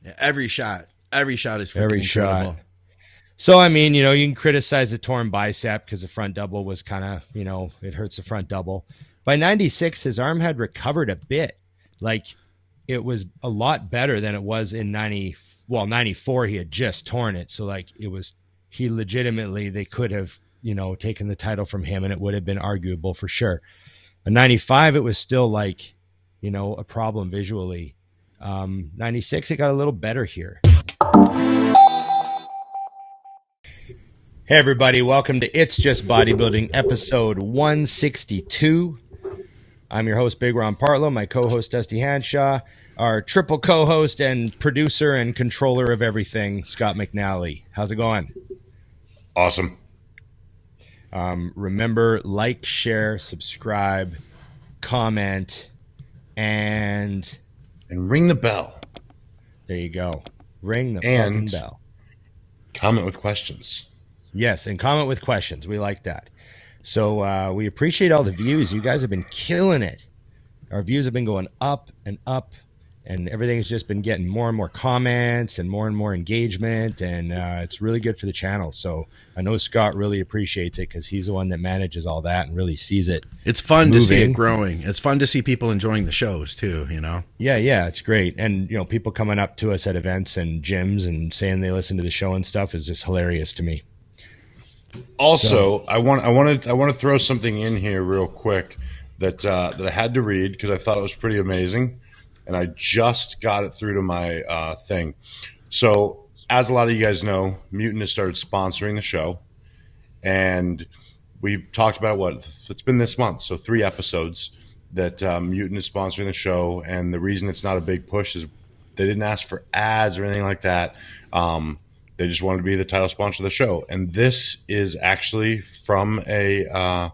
Yeah, every shot is freaking incredible. So, I mean, you can criticize the torn bicep because the front double was kind of, it hurts the front double. By 96, his arm had recovered a bit. Like, it was a lot better than it was in 94. He had just torn it. So, like, they could have, taken the title from him and it would have been arguable for sure. But 95, it was still like, a problem visually. 96, it got a little better here. Hey everybody, welcome to It's Just Bodybuilding episode 162. I'm your host, Big Ron Partlow, my co-host, Dusty Hanshaw, our triple co-host and producer and controller of everything, Scott McNally. How's it going? Awesome. Remember, like, share, subscribe, comment, and ring the bell. There you go. Ring the fucking bell. Comment with questions. Yes, and comment with questions. We like that. So we appreciate all the views. You guys have been killing it. Our views have been going up, and everything's just been getting more and more comments and more engagement, and it's really good for the channel. So I know Scott really appreciates it because he's the one that manages all that and really sees it. It's fun to see it growing. It's fun to see people enjoying the shows too, Yeah, it's great. And people coming up to us at events and gyms and saying they listen to the show and stuff is just hilarious to me. Also, I want to throw something in here real quick that I had to read because I thought it was pretty amazing, and I just got it through to my thing. So, as a lot of you guys know, Mutant has started sponsoring the show, and we talked about it's been this month, so 3 episodes that Mutant is sponsoring the show, and the reason it's not a big push is they didn't ask for ads or anything like that. They just wanted to be the title sponsor of the show. And this is actually from a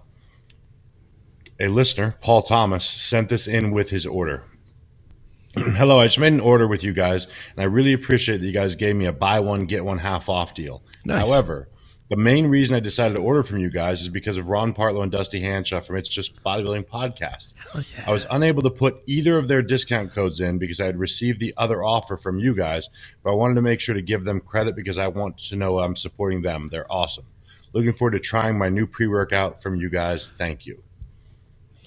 listener, Paul Thomas, sent this in with his order. Hello, I just made an order with you guys, and I really appreciate that you guys gave me a buy one, get one half off deal. Nice. However, the main reason I decided to order from you guys is because of Ron Partlow and Dusty Hanshaw from It's Just Bodybuilding podcast. Yeah. I was unable to put either of their discount codes in because I had received the other offer from you guys, but I wanted to make sure to give them credit because I want to know I'm supporting them. They're awesome. Looking forward to trying my new pre-workout from you guys. Thank you.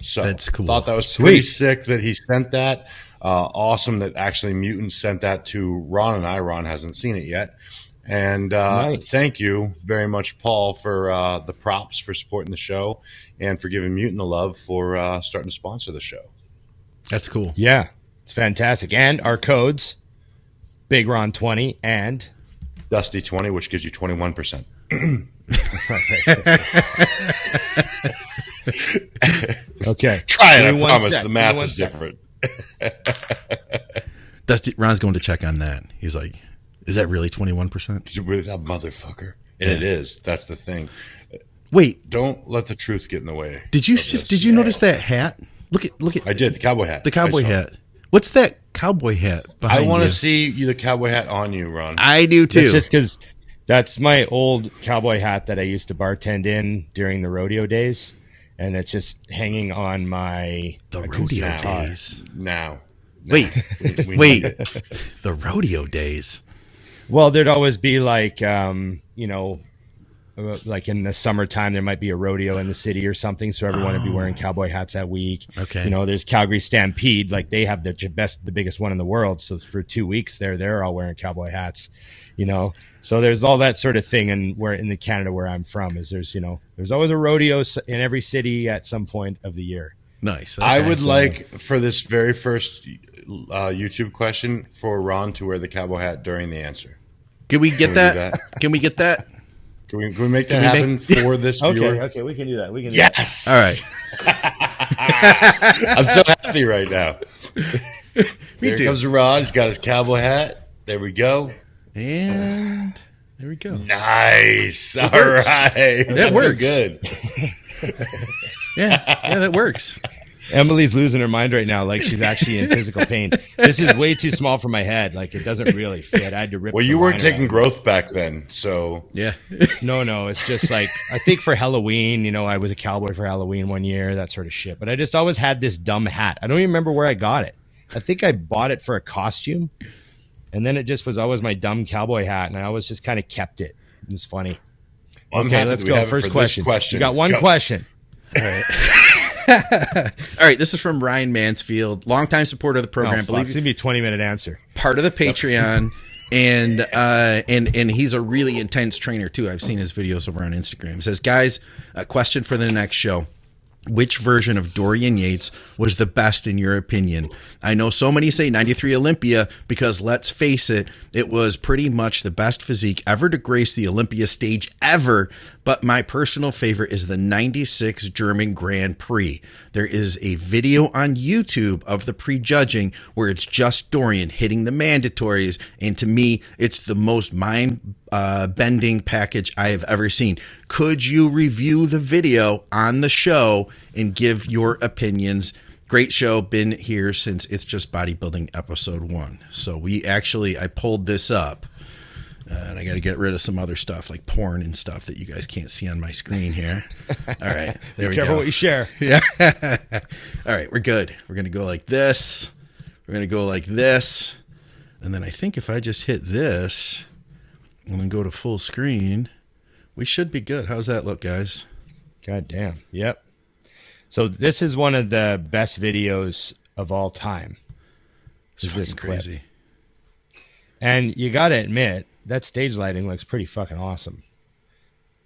So that's cool. Thought that was pretty sick that he sent that. Awesome that actually Mutant sent that to Ron and I. Ron hasn't seen it yet. And nice. Thank you very much, Paul, for the props for supporting the show and for giving Mutant the love for starting to sponsor the show. That's cool. Yeah, it's fantastic. And our codes, Big Ron 20 and Dusty 20, which gives you 21%. Okay. Try it. I promise the math is different. Dusty, Ron's going to check on that. He's like, is that really 21%? Is it really that motherfucker? And it is. That's the thing. Wait, don't let the truth get in the way. Did you notice that hat? Look at. I did the cowboy hat. The cowboy hat. What's that cowboy hat behind you? I want to see the cowboy hat on you, Ron. I do too. It's just because that's my old cowboy hat that I used to bartend in during the rodeo days, and it's just hanging on my rodeo days. Now. Wait. The rodeo days. Well, there'd always be like, like in the summertime, there might be a rodeo in the city or something. So everyone would be wearing cowboy hats that week. Okay. There's Calgary Stampede. Like they have the biggest one in the world. So for 2 weeks they're all wearing cowboy hats, So there's all that sort of thing. And where in the Canada where I'm from is there's always a rodeo in every city at some point of the year. Nice. Okay. I would like for this very first YouTube question for Ron to wear the cowboy hat during the answer. Can we get that? Can we get that? Can we make that happen for this viewer? Okay, we can do that. Yes. All right. I'm so happy right now. Here comes Ron. He's got his cowboy hat. There we go. And there we go. Nice. All right. That works. Good. Yeah, that works. Emily's losing her mind right now, like she's actually in physical pain. This is way too small for my head. Like it doesn't really fit. I had to rip. Well, you weren't taking growth back then, so yeah. No. It's just like I think for Halloween, I was a cowboy for Halloween one year, that sort of shit. But I just always had this dumb hat. I don't even remember where I got it. I think I bought it for a costume, And then it just was always my dumb cowboy hat, and I always just kind of kept it. It was funny. Well, okay, let's go. First question. You got one question. All right. All right. This is from Ryan Mansfield, longtime supporter of the program. It's going to be a 20-minute answer. Part of the Patreon. And he's a really intense trainer too. I've seen his videos over on Instagram. He says, guys, a question for the next show. Which version of Dorian Yates was the best in your opinion? I know so many say 93 Olympia because let's face it, it was pretty much the best physique ever to grace the Olympia stage ever. But my personal favorite is the 96 German Grand Prix. There is a video on YouTube of the prejudging where it's just Dorian hitting the mandatories. And to me, it's the most mind-bending package I have ever seen. Could you review the video on the show and give your opinions? Great show. Been here since It's Just Bodybuilding episode 1. So I pulled this up. And I got to get rid of some other stuff like porn and stuff that you guys can't see on my screen here. All right. There we go. Be careful what you share. Yeah. All right. We're good. We're going to go like this. We're going to go like this. And then I think if I just hit this and then go to full screen, we should be good. How's that look, guys? God damn. Yep. So this is one of the best videos of all time. It's fucking crazy. And you got to admit, that stage lighting looks pretty fucking awesome.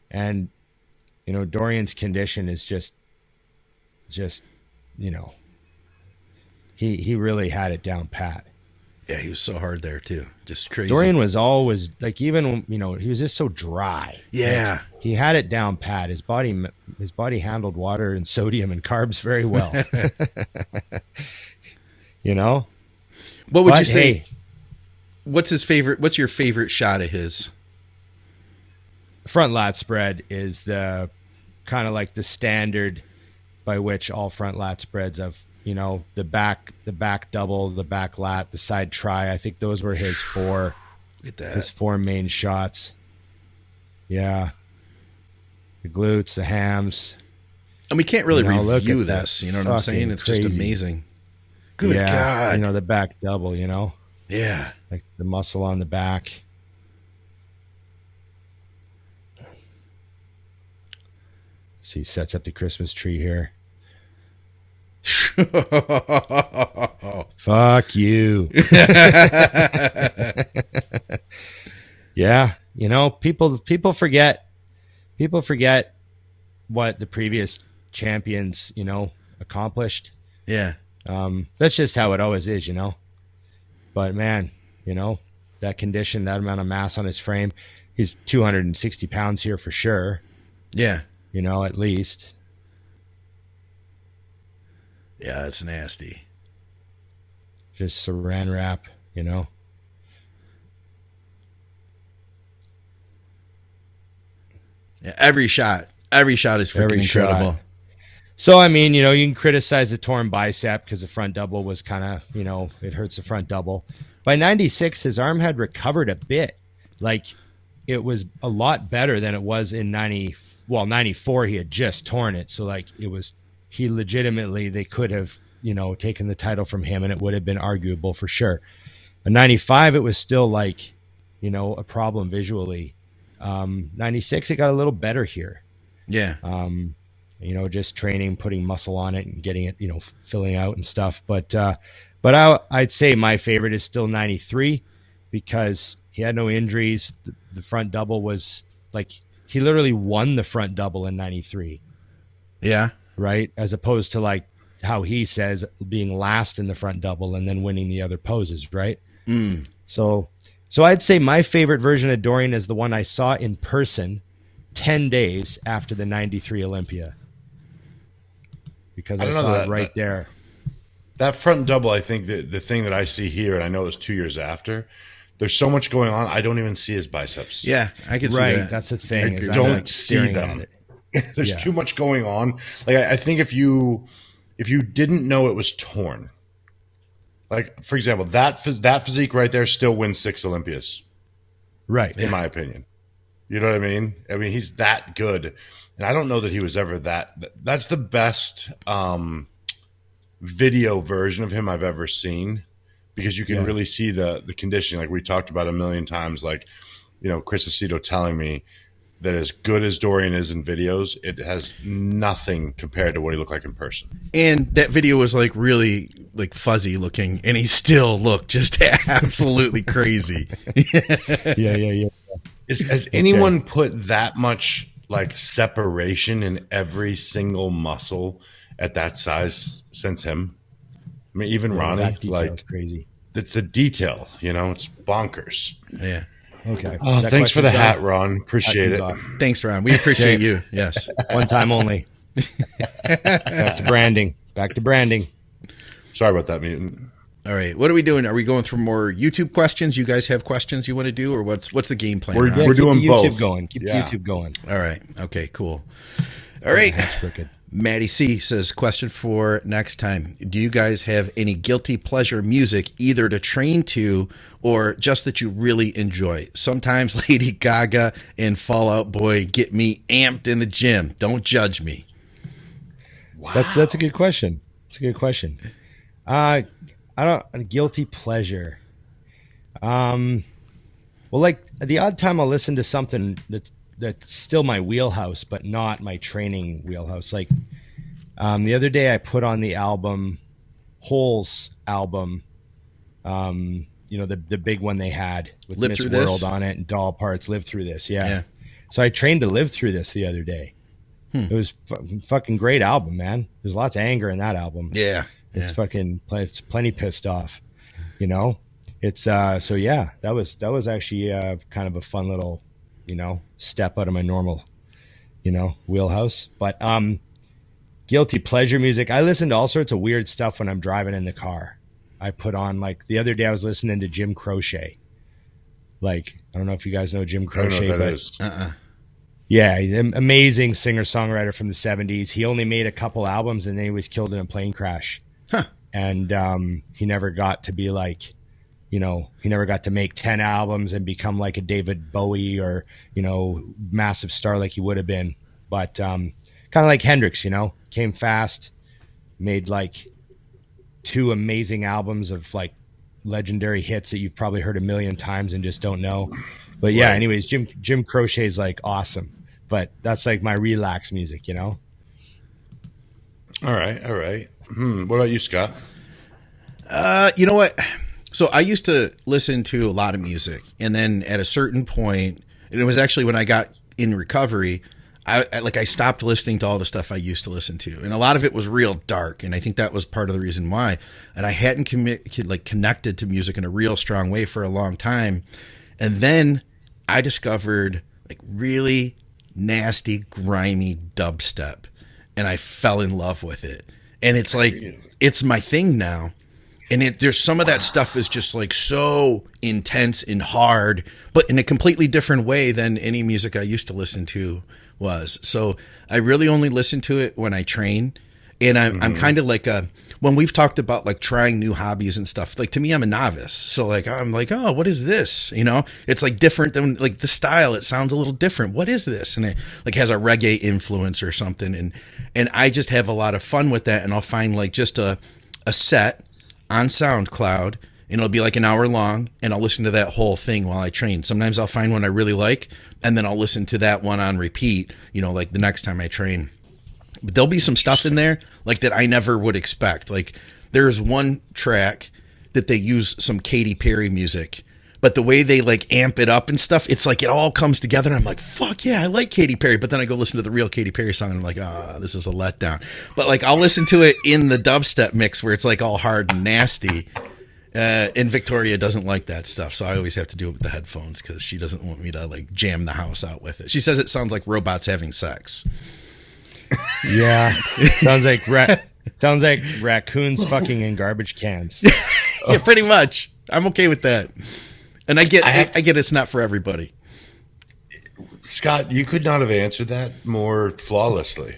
And, you know, Dorian's condition is just, you know, he really had it down pat. Yeah, he was so hard there too. Just crazy. Dorian was always like, even, you know, he was just so dry. Yeah. Like, he had it down pat. His body handled water and sodium and carbs very well. You know? What would you say? Hey, what's your favorite shot of his? Front lat spread is the kind of like the standard by which all front lat spreads of, you know, the back double, the back lat, the side try. I think those were his four main shots. Yeah. The glutes, the hams. And we can't really review this. You know what I'm saying? It's crazy. Just amazing. Good God. You know, the back double, you know? Yeah. Like the muscle on the back. See, sets up the Christmas tree here. Fuck you. Yeah. You know, people forget what the previous champions, you know, accomplished. Yeah. That's just how it always is, you know. But man, you know, that condition, that amount of mass on his frame, he's 260 pounds here for sure. Yeah. You know, at least. Yeah, that's nasty. Just saran wrap, you know. Yeah, every shot is freaking incredible. Shot. So, I mean, you know, you can criticize the torn bicep because the front double was kind of, you know, it hurts the front double. By 96, his arm had recovered a bit. Like, it was a lot better than it was in 94, he had just torn it. So, like, he legitimately, they could have, you know, taken the title from him and it would have been arguable for sure. But 95, it was still like, you know, a problem visually. 96, it got a little better here. Yeah. You know, just training, putting muscle on it and getting it, you know, filling out and stuff. But I'd say my favorite is still 93 because he had no injuries. The front double was like, he literally won the front double in 93. Yeah. Right. As opposed to like how he says being last in the front double and then winning the other poses. Right. Mm. So I'd say my favorite version of Dorian is the one I saw in person 10 days after the 93 Olympia. Because I saw it right there. That front double, I think the thing that I see here, and I know it was 2 years after, there's so much going on, I don't even see his biceps. Yeah, I can see that. Right, that's the thing. I don't see them. There's too much going on. Like I think if you didn't know it was torn, like for example, that physique right there still wins 6 Olympias. Right. In my opinion. You know what I mean? I mean, he's that good. And I don't know that he was ever that. That's the best video version of him I've ever seen because you can really see the conditioning, like we talked about a million times. Like, you know, Chris Aceto telling me that as good as Dorian is in videos, it has nothing compared to what he looked like in person. And that video was like really like fuzzy looking, and he still looked just absolutely crazy. Yeah. Has anyone put that much like separation in every single muscle at that size since him? I mean, even Ronnie, like, crazy. It's the detail, you know, it's bonkers. Yeah. Okay. Oh, thanks for the hat, Ron. Appreciate it. Thanks, Ron. We appreciate you. Yes. One time only. Back to branding. Sorry about that, Mutant. All right. What are we doing? Are we going through more YouTube questions? You guys have questions you want to do, or what's the game plan? We're doing keep both. YouTube going. Keep YouTube going. All right. Okay, cool. All right. That's crooked. Maddie C says, question for next time. Do you guys have any guilty pleasure music either to train to or just that you really enjoy? Sometimes Lady Gaga and Fall Out Boy get me amped in the gym. Don't judge me. Wow. That's a good question. It's a good question. I don't guilty pleasure. Well, like the odd time I'll listen to something that's still my wheelhouse, but not my training wheelhouse. Like the other day I put on the album, Hole's album, you know, the big one they had with Live Miss Through World This? on it and Doll Parts, Live Through This. Yeah. So I trained to Live Through This the other day. It was fucking great album, man. There's lots of anger in that album. Yeah. It's it's plenty pissed off, you know. It's so yeah, that was actually kind of a fun little, you know, step out of my normal, you know, wheelhouse. But guilty pleasure music, I listen to all sorts of weird stuff when I'm driving in the car. I put on, like, the other day I was listening to Jim Croce. Like, I don't know if you guys know Jim Croce, but yeah, he's an amazing singer-songwriter from the 70s. He only made a couple albums and then he was killed in a plane crash. And he never got to be like, you know, he never got to make 10 albums and become like a David Bowie or, you know, massive star like he would have been. But kind of like Hendrix, you know, came fast, made like 2 amazing albums of like legendary hits that you've probably heard a million times and just don't know. But yeah, anyways, Jim Croce is like awesome. But that's like my relax music, you know? All right. What about you, Scott? You know what? So I used to listen to a lot of music, and then at a certain point, and it was actually when I got in recovery, I stopped listening to all the stuff I used to listen to, and a lot of it was real dark, and I think that was part of the reason why. And I hadn't connected to music in a real strong way for a long time, and then I discovered like really nasty, grimy dubstep, and I fell in love with it, and it's like it's my thing now. And there's some of that stuff is just like so intense and hard, but in a completely different way than any music I used to listen to was. So I really only listen to it when I train. And I'm kind of like when we've talked about like trying new hobbies and stuff, like to me, I'm a novice. So like, I'm like, oh, what is this? You know, it's like different than like the style. It sounds a little different. What is this? And it like has a reggae influence or something. And I just have a lot of fun with that. And I'll find like just a set on SoundCloud, and it'll be like an hour long, and I'll listen to that whole thing while I train. Sometimes I'll find one I really like, and then I'll listen to that one on repeat, you know, like the next time I train. But there'll be some stuff in there like that I never would expect. Like there's one track that they use some Katy Perry music, but the way they like amp it up and stuff, it's like it all comes together. And I'm like, fuck yeah, I like Katy Perry. But then I go listen to the real Katy Perry song and I'm like, this is a letdown. But like I'll listen to it in the dubstep mix where it's like all hard and nasty. And Victoria doesn't like that stuff. So I always have to do it with the headphones because she doesn't want me to like jam the house out with it. She says it sounds like robots having sex. Yeah. Sounds like raccoons fucking in garbage cans. Yeah, pretty much. I'm okay with that. And I get it's not for everybody. Scott, you could not have answered that more flawlessly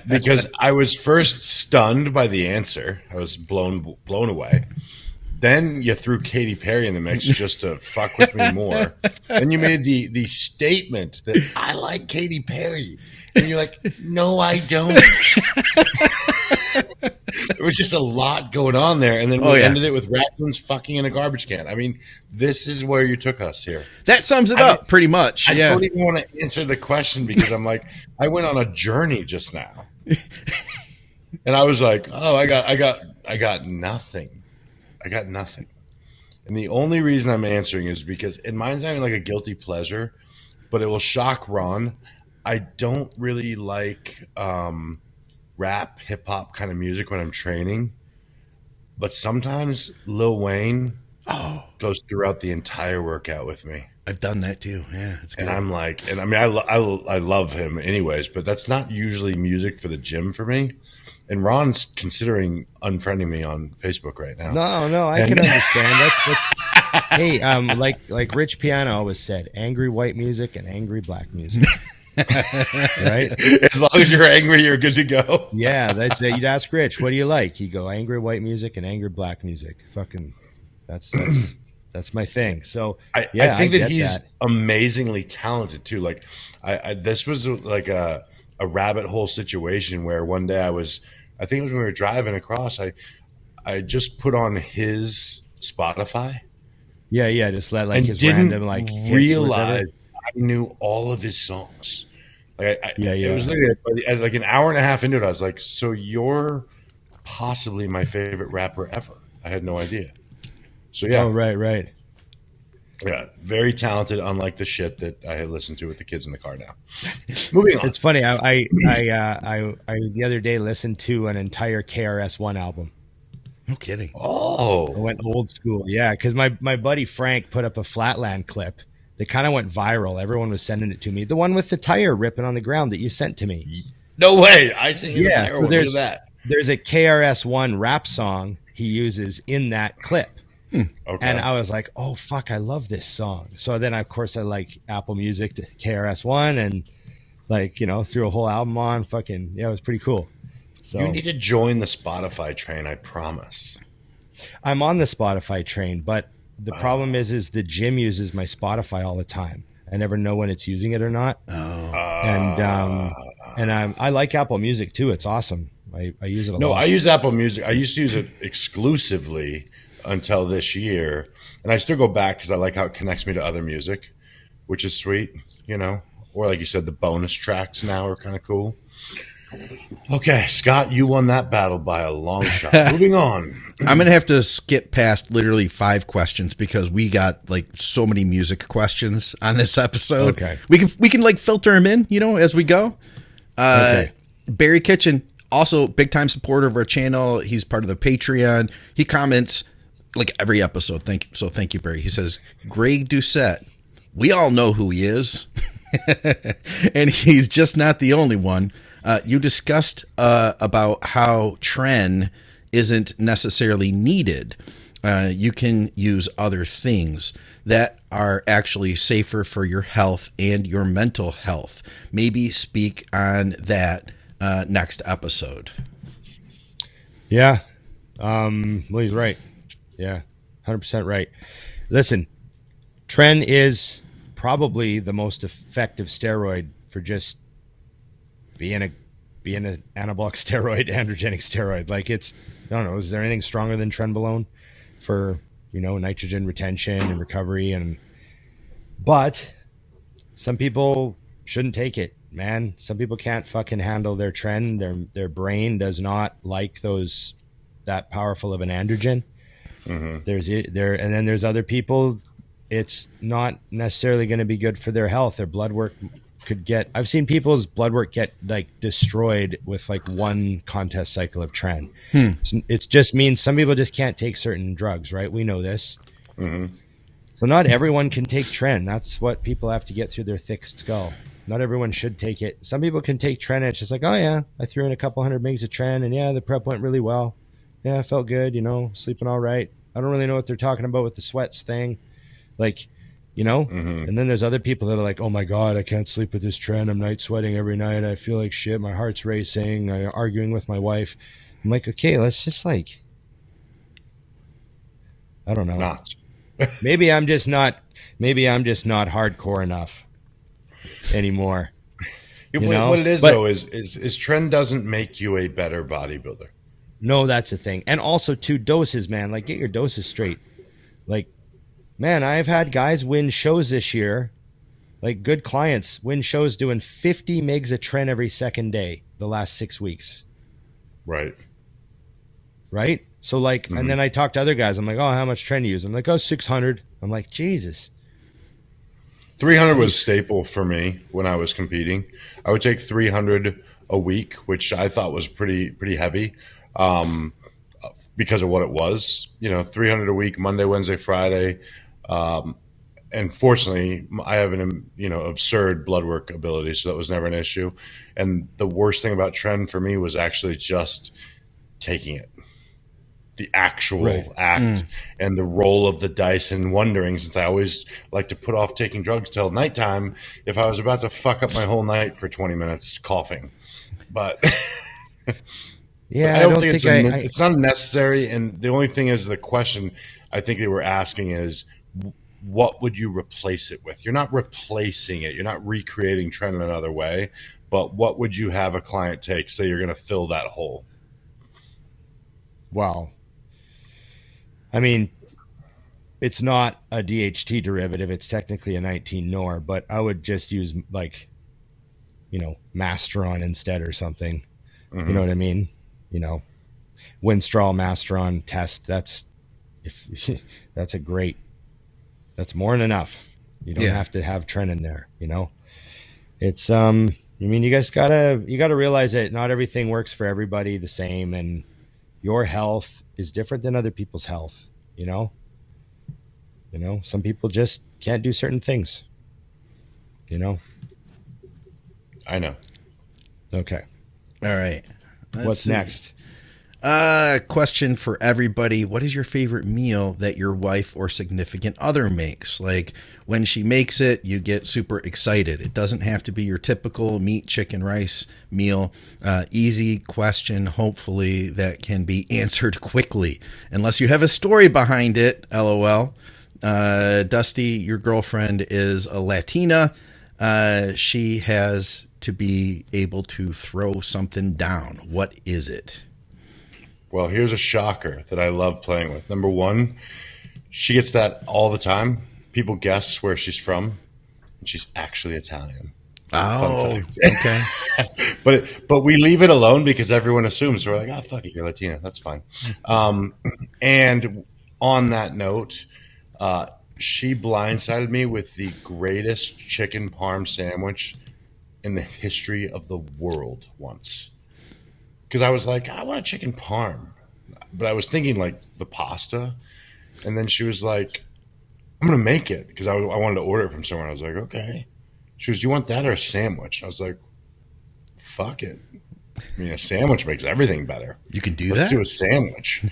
because I was first stunned by the answer. I was blown away. Then you threw Katy Perry in the mix just to fuck with me more. Then you made the statement that I like Katy Perry. And you're like, no, I don't. There was just a lot going on there, and then we ended it with raccoons fucking in a garbage can. I mean, this is where you took us here. That sums it up pretty much. I don't even want to answer the question because I'm like, I went on a journey just now, and I was like, oh, I got nothing. I got nothing. And the only reason I'm answering is because it mine's having like a guilty pleasure, but it will shock Ron. I don't really like rap, hip hop kind of music when I'm training, but sometimes Lil Wayne goes throughout the entire workout with me. I've done that too. Yeah, it's good. And I'm like, and I mean, I love him anyways, but that's not usually music for the gym for me. And Ron's considering unfriending me on Facebook right now. No, I can understand. That's hey, like Rich Piano always said, angry white music and angry black music. Right? As long as you're angry, you're good to go. Yeah, that's it. You'd ask Rich, what do you like? He'd go, angry white music and angry black music. Fucking, that's my thing. So I think that he's amazingly talented too. Like this was like a rabbit hole situation where one day I think it was when we were driving across, I just put on his Spotify. Yeah, just let like his random like realize I knew all of his songs. Like it was literally like an hour and a half into it. I was like, "So you're possibly my favorite rapper ever?" I had no idea. So yeah, oh right, yeah, very talented. Unlike the shit that I had listened to with the kids in the car. Now, moving on. It's funny. I the other day listened to an entire KRS-One album. No kidding. Oh, I went old school. Yeah, because my buddy Frank put up a Flatland clip. They kind of went viral. Everyone was sending it to me. The one with the tire ripping on the ground that you sent to me. No way. I sent you the tire so one. Look at that. There's a KRS-One rap song he uses in that clip. Okay. And I was like, oh, fuck, I love this song. So then, of course, I like Apple Music to KRS-One and like, threw a whole album on. Fucking, yeah, it was pretty cool. So you need to join the Spotify train, I promise. I'm on the Spotify train, but the problem is the gym uses my Spotify all the time. I never know when it's using it or not. And I like Apple Music too. It's awesome. I use it a lot. No, I use Apple Music. I used to use it exclusively until this year. And I still go back because I like how it connects me to other music, which is sweet, Or like you said, the bonus tracks now are kind of cool. Okay, Scott, you won that battle by a long shot. Moving on. I'm going to have to skip past literally 5 questions because we got like so many music questions on this episode. Okay. We can like filter them in, as we go. Okay. Barry Kitchen, also big time supporter of our channel. He's part of the Patreon. He comments like every episode. Thank you, Barry. He says, Greg Doucette, we all know who he is. And he's just not the only one. You discussed about how tren isn't necessarily needed. You can use other things that are actually safer for your health and your mental health. Maybe speak on that next episode. Yeah. Well, he's right. Yeah. 100% right. Listen, tren is probably the most effective steroid for just being an anabolic steroid, androgenic steroid. Like I don't know, is there anything stronger than trenbolone for, nitrogen retention and recovery? But some people shouldn't take it, man. Some people can't fucking handle their tren. Their brain does not like that powerful of an androgen. Mm-hmm. And then there's other people, it's not necessarily going to be good for their health. Their blood work I've seen people's blood work get like destroyed with like one contest cycle of tren. It just means some people just can't take certain drugs, right? We know this. Mm-hmm. So not everyone can take tren. That's what people have to get through their thick skull. Not everyone should take it. Some people can take tren and it's just like, oh yeah, I threw in a couple 100 mgs of tren and yeah, the prep went really well. Yeah, I felt good, sleeping all right. I don't really know what they're talking about with the sweats thing. Like, Mm-hmm. And then there's other people that are like, oh my God, I can't sleep with this tren. I'm night sweating every night. I feel like shit. My heart's racing. I'm arguing with my wife. I'm like, okay, let's just I don't know. Not. Maybe I'm just not hardcore enough anymore. What it is though is tren doesn't make you a better bodybuilder. No, that's a thing. And also 2 doses, man. Like, get your doses straight. Like, man, I've had guys win shows this year. Like, good clients win shows doing 50 megs of tren every second day the last 6 weeks. Right. Right? So, like, and then I talk to other guys. I'm like, oh, how much tren do you use? I'm like, oh, 600. I'm like, Jesus. 300 was staple for me when I was competing. I would take 300 a week, which I thought was pretty heavy because of what it was. 300 a week, Monday, Wednesday, Friday. And fortunately, I have an absurd blood work ability, so that was never an issue. And the worst thing about tren for me was actually just taking it. The actual act and the roll of the dice, and wondering, since I always like to put off taking drugs till nighttime, if I was about to fuck up my whole night for 20 minutes coughing. But yeah, I don't think it's not necessary. And the only thing is, the question I think they were asking is, what would you replace it with? You're not replacing it. You're not recreating tren in another way. But what would you have a client take? Say you're going to fill that hole. Wow. I mean, it's not a DHT derivative. It's technically a 19-nor, but I would just use, like, Masteron instead or something. You know what I mean? Winstrol, Masteron test. That's more than enough. You don't have to have tren in there. It's you guys gotta realize that not everything works for everybody the same, and your health is different than other people's health. Some people just can't do certain things. I know. Okay. All right. What's next? Question for everybody. What is your favorite meal that your wife or significant other makes? Like, when she makes it, you get super excited. It doesn't have to be your typical meat, chicken, rice meal. Easy question, hopefully, that can be answered quickly. Unless you have a story behind it, LOL. Dusty, your girlfriend is a Latina. She has to be able to throw something down. What is it? Well, here's a shocker that I love playing with. Number one, she gets that all the time. People guess where she's from, and she's actually Italian. Oh, okay. But we leave it alone because everyone assumes. So we're like, oh, fuck it, you're Latina. That's fine. And on that note, she blindsided me with the greatest chicken parm sandwich in the history of the world once. Because I was like, I want a chicken parm. But I was thinking like the pasta. And then she was like, I'm going to make it. Because I wanted to order it from somewhere. I was like, okay. She goes, do you want that or a sandwich? I was like, fuck it. I mean, a sandwich makes everything better. You can do Let's that? do a sandwich.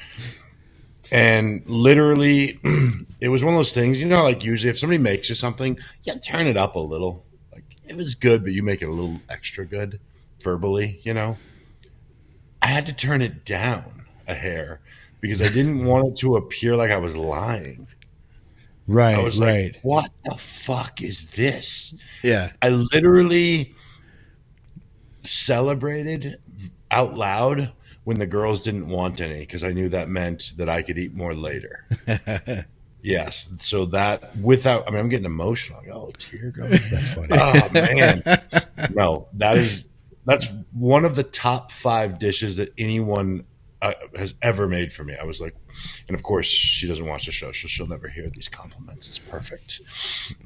And literally, it was one of those things, like usually if somebody makes you something, turn it up a little. Like, it was good, but you make it a little extra good verbally, I had to turn it down a hair because I didn't want it to appear like I was lying. Right. I was like, what the fuck is this? Yeah. I literally celebrated out loud when the girls didn't want any because I knew that meant that I could eat more later. Yes. So that I'm getting emotional. Oh, tear going. That's funny. Oh, man. No, that's one of the top 5 dishes that anyone has ever made for me. I was like, and of course she doesn't watch the show, so she'll never hear these compliments. It's perfect.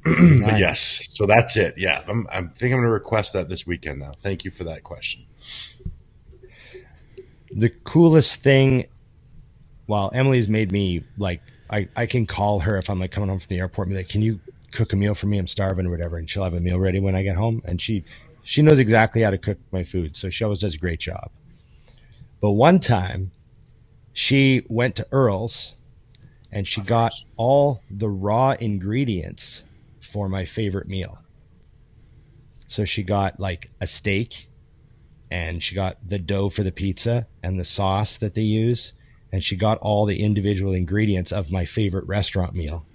Nice. But yes, so that's it. Yeah, I think I'm going to request that this weekend now. Thank you for that question. The coolest thing, Emily's made me like, I can call her if I'm like coming home from the airport and be like, can you cook a meal for me? I'm starving or whatever. And she'll have a meal ready when I get home. And she knows exactly how to cook my food. So she always does a great job. But one time she went to Earl's and she got all the raw ingredients for my favorite meal. So she got like a steak and she got the dough for the pizza and the sauce that they use. And she got all the individual ingredients of my favorite restaurant meal.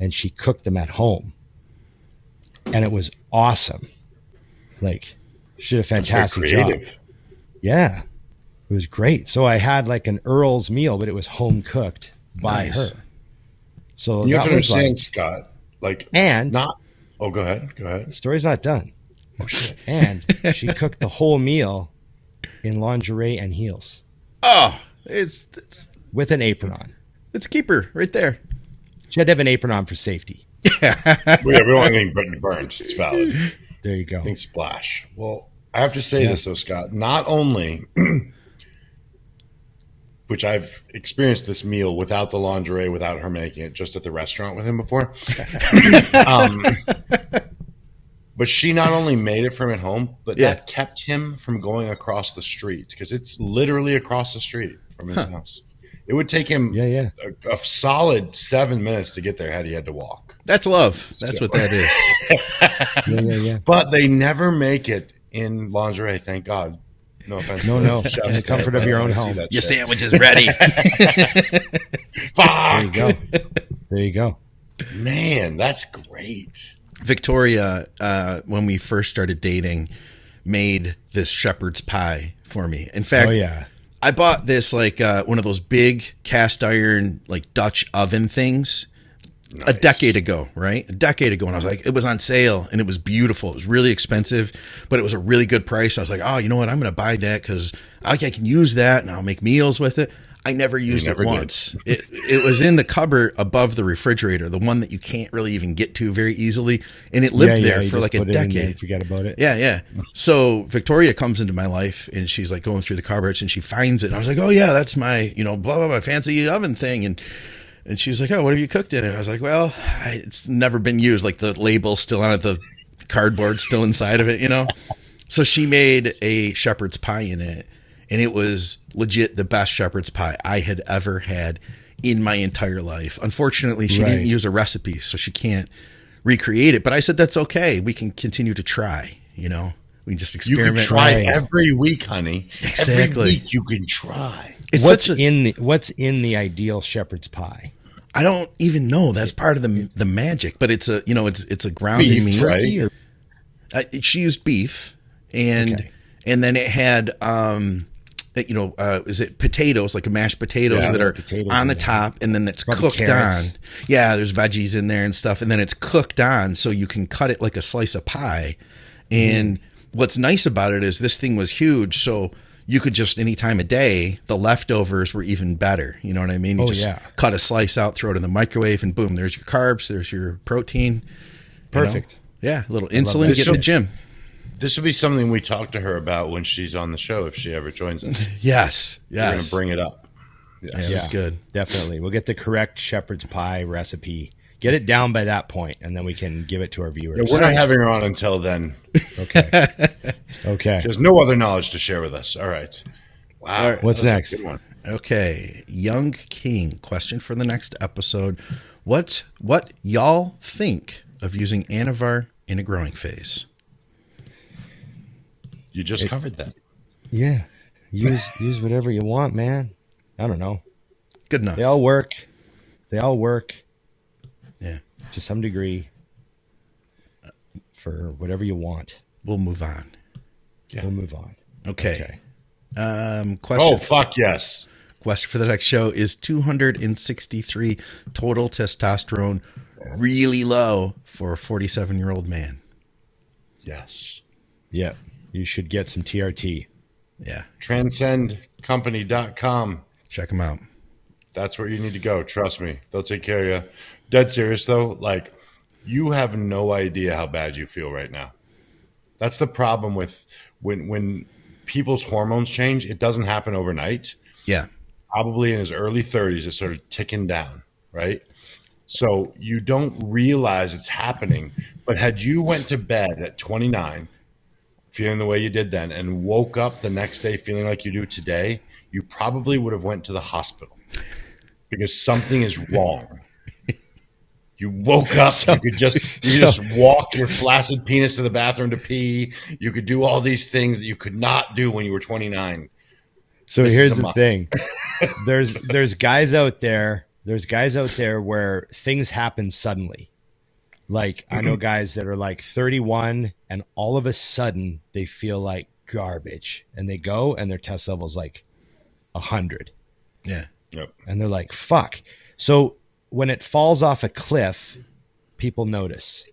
And she cooked them at home. And it was awesome. Like, she did a fantastic job. Yeah. It It was great. So I had like an Earl's meal, but it was home cooked by her. So you have that to was understand, like, Scott. Like, and not. Oh, go ahead. Go ahead. the story's not done. Oh shit! And she cooked the whole meal in lingerie and heels Oh, it's with an apron on. it's keeper right there. She had to have an apron on for safety. We don't want anything burned. It's valid. There you go. Think splash. Well, I have to say this though, Scott. Not only, which I've experienced this meal without the lingerie, without her making it, just at the restaurant with him before. But she not only made it from at home, but that kept him from going across the street because it's literally across the street from his house. It would take him a solid 7 minutes to get there had he had to walk. That's love. That's what that is. But they never make it in lingerie, thank God. No offense. No. In the comfort of your own home. Your sandwich is ready. Fuck. There you go. Man, that's great. Victoria, when we first started dating, made this shepherd's pie for me. In fact, I bought this like one of those big cast iron like Dutch oven things a decade ago, right? A decade ago, and I was like, it was on sale and it was beautiful. It was really expensive, but it was a really good price. I was like, oh, you know what? I'm going to buy that because I can use that and I'll make meals with it. I never used it once. It was in the cupboard above the refrigerator, the one that you can't really even get to very easily. And it lived there for like a decade. Forget about it. Yeah. So Victoria comes into my life and she's like going through the cupboards and she finds it. And I was like, oh yeah, that's my, blah, blah, my fancy oven thing. And she's like, oh, what have you cooked in it? I was like, well, it's never been used. Like the label's still on it, the cardboard's still inside of it, So she made a shepherd's pie in it. And it was legit the best shepherd's pie I had ever had in my entire life. Unfortunately, she didn't use a recipe, so she can't recreate it. But I said, that's okay. We can continue to try, We can just experiment. You can try every week, honey. Exactly. Every week you can try. What's in the ideal shepherd's pie? I don't even know. That's part of the magic. But it's a it's a grounded meat. Right? She used beef, and then it had is it potatoes, like a mashed potatoes that are on the top and then that's cooked carrots on. Yeah, there's veggies in there and stuff. And then it's cooked on so you can cut it like a slice of pie. And what's nice about it is this thing was huge. So you could just any time of day, the leftovers were even better. You know what I mean? You cut a slice out, throw it in the microwave and boom, there's your carbs, there's your protein. Perfect. Yeah, a little insulin, get in the gym. This would be something we talk to her about when she's on the show if she ever joins us. Yes. We're going to bring it up. Yes. Yeah, that's good. Definitely. We'll get the correct shepherd's pie recipe. Get it down by that point, and then we can give it to our viewers. Yeah, we're not having her on until then. Okay. She has no other knowledge to share with us. All right. Wow. All right. What's next? Good one. Okay. Young King. Question for the next episode. What y'all think of using Anavar in a growing phase? You just covered that. Yeah. Use whatever you want, man. I don't know. Good enough. They all work. Yeah. To some degree. For whatever you want. We'll move on. Yeah. We'll move on. Okay. Question. Oh, fuck yes. Question for the next show is 263 total testosterone, really low for a 47-year-old man. Yes. Yeah. You should get some TRT. Yeah. Transcendcompany.com. Check them out. That's where you need to go. Trust me. They'll take care of you. Dead serious, though. Like, you have no idea how bad you feel right now. That's the problem with when people's hormones change. It doesn't happen overnight. Yeah. Probably in his early 30s, it's sort of ticking down, right? So you don't realize it's happening. But had you went to bed at 29 feeling the way you did then and woke up the next day feeling like you do today, you probably would have went to the hospital because something is wrong. You woke up, you could just walk your flaccid penis to the bathroom to pee. You could do all these things that you could not do when you were 29. So here's the thing. There's guys out there where things happen suddenly. Like I know guys that are like 31 and all of a sudden they feel like garbage and they go and their test level's like 100. Yeah. Yep. And they're like, fuck. So when it falls off a cliff, people notice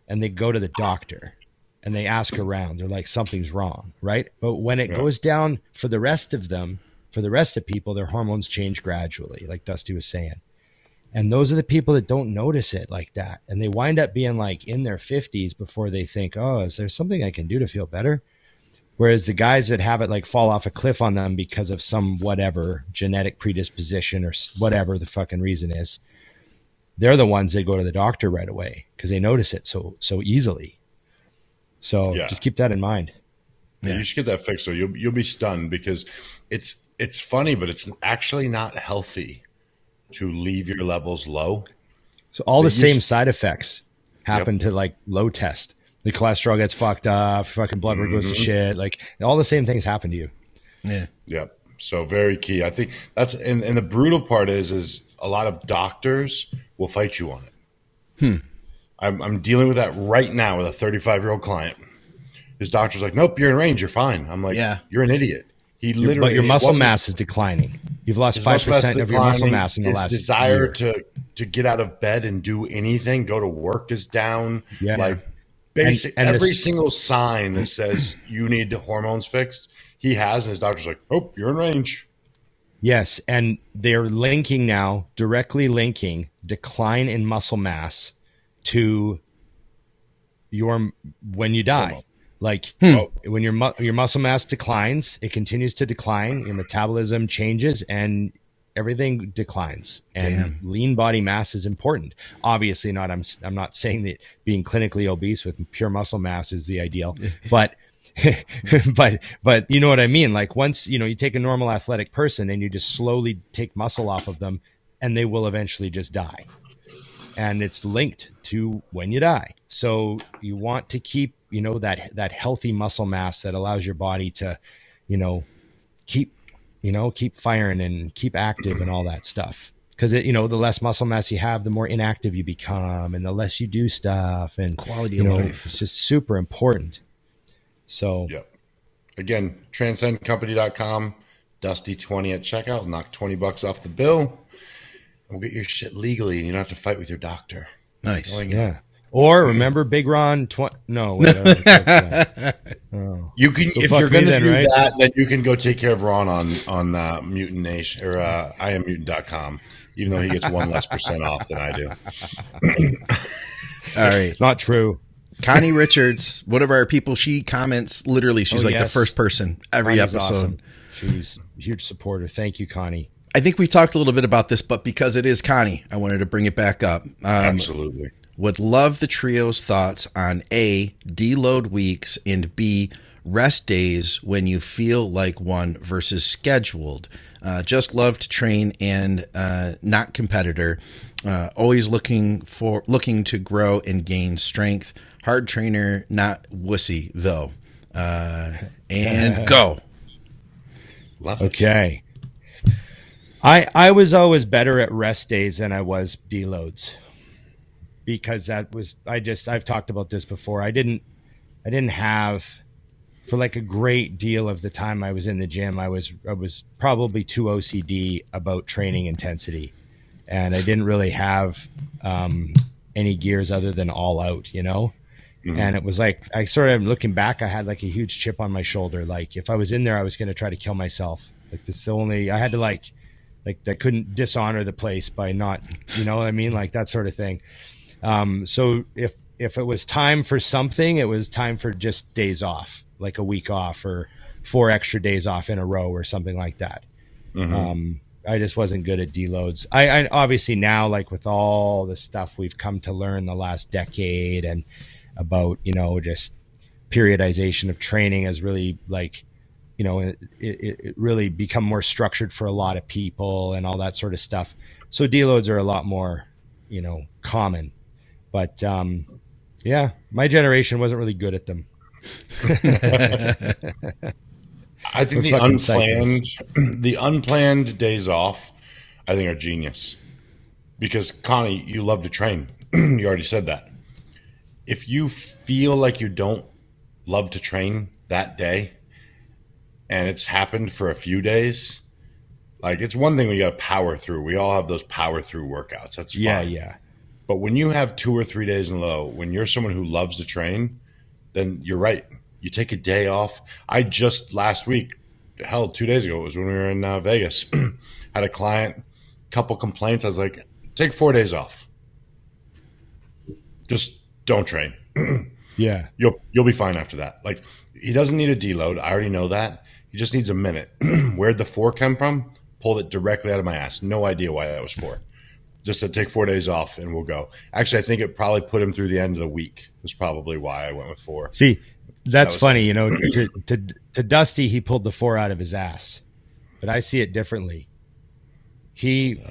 and they go to the doctor and they ask around. They're like, something's wrong, right? But when it goes down for the rest of them, for the rest of people, their hormones change gradually, like Dusty was saying. And those are the people that don't notice it like that. And they wind up being like in their 50s before they think, oh, is there something I can do to feel better? Whereas the guys that have it like fall off a cliff on them because of some whatever genetic predisposition or whatever the fucking reason is, they're the ones that go to the doctor right away because they notice it so easily. So just keep that in mind. Yeah, you should get that fixed. So you'll be stunned because it's funny, but it's actually not healthy to leave your levels low. So all the same side effects happen to like low test. The cholesterol gets fucked up, fucking blood work goes to shit. Like all the same things happen to you. Yeah. Yep. So very key. I think that's, and the brutal part is a lot of doctors will fight you on it. I'm dealing with that right now with a 35-year-old client. His doctor's like, nope, you're in range. You're fine. I'm like, you're an idiot. He literally, but your muscle mass is declining. You've lost 5% of your muscle mass in the last desire year. to get out of bed and do anything, go to work is down. Yeah. Like every single sign that says you need hormones fixed, he has, and his doctor's like, oh, you're in range. Yes, and they're linking now, directly linking decline in muscle mass to your when you die. Like when your muscle mass declines, it continues to decline. Your metabolism changes, and everything declines. And lean body mass is important. Obviously, not. I'm not saying that being clinically obese with pure muscle mass is the ideal, but but you know what I mean. Like once you take a normal athletic person and you just slowly take muscle off of them, and they will eventually just die. And it's linked to when you die. So you want to keep, that healthy muscle mass that allows your body to, keep firing and keep active and all that stuff. Because the less muscle mass you have, the more inactive you become, and the less you do stuff, and quality of life. It's just super important. So again, transcendcompany.com, Dusty20 at checkout, knock $20 off the bill. We'll get your shit legally, and you don't have to fight with your doctor. Nice. Yeah. Or remember Big Ron? No. You can, if you're going to do that, then you can go take care of Ron on Mutant Nation or IamMutant.com, even though he gets 1% off than I do. All right. Not true. Connie Richards, one of our people, she comments literally. She's the first person every Connie's episode. Awesome. She's a huge supporter. Thank you, Connie. I think we talked a little bit about this, but because it is Connie, I wanted to bring it back up. Absolutely. Would love the trio's thoughts on A, deload weeks, and B, rest days when you feel like one versus scheduled. Just love to train and not competitor. Always looking to grow and gain strength. Hard trainer, not wussy though. And go. Love it. Okay. I was always better at rest days than I was deloads, because I've talked about this before. I didn't have, for like a great deal of the time I was in the gym, I was probably too OCD about training intensity, and I didn't really have any gears other than all out, Mm-hmm. And it was like, I sort of looking back, I had like a huge chip on my shoulder. Like if I was in there, I was going to try to kill myself. Like I had to like I couldn't dishonor the place by not, you know what I mean? Like that sort of thing. So if it was time for something, it was time for just days off, like a week off or 4 extra days off in a row or something like that. Mm-hmm. I just wasn't good at deloads. I obviously now, like with all the stuff we've come to learn the last decade and about, just periodization of training has really it really become more structured for a lot of people and all that sort of stuff. So deloads are a lot more, common, but my generation wasn't really good at them. I think the unplanned days off, I think are genius, because Connie, you love to train. You already said that. If you feel like you don't love to train that day, and it's happened for a few days, like it's one thing we got to power through. We all have those power through workouts. That's fine. Yeah. But when you have 2 or 3 days in a row, when you're someone who loves to train, then you're right. You take a day off. I just last week, 2 days ago, it was when we were in Vegas, had a client, couple complaints. I was like, take 4 days off. Just don't train. Yeah. You'll be fine after that. Like, he doesn't need a deload. I already know that. He just needs a minute. Where'd the 4 come from? Pulled it directly out of my ass. No idea why that was 4. Just to take 4 days off and we'll go. Actually, I think it probably put him through the end of the week. That's probably why I went with 4. See, that's funny. You know, to Dusty, he pulled the 4 out of his ass, but I see it differently. He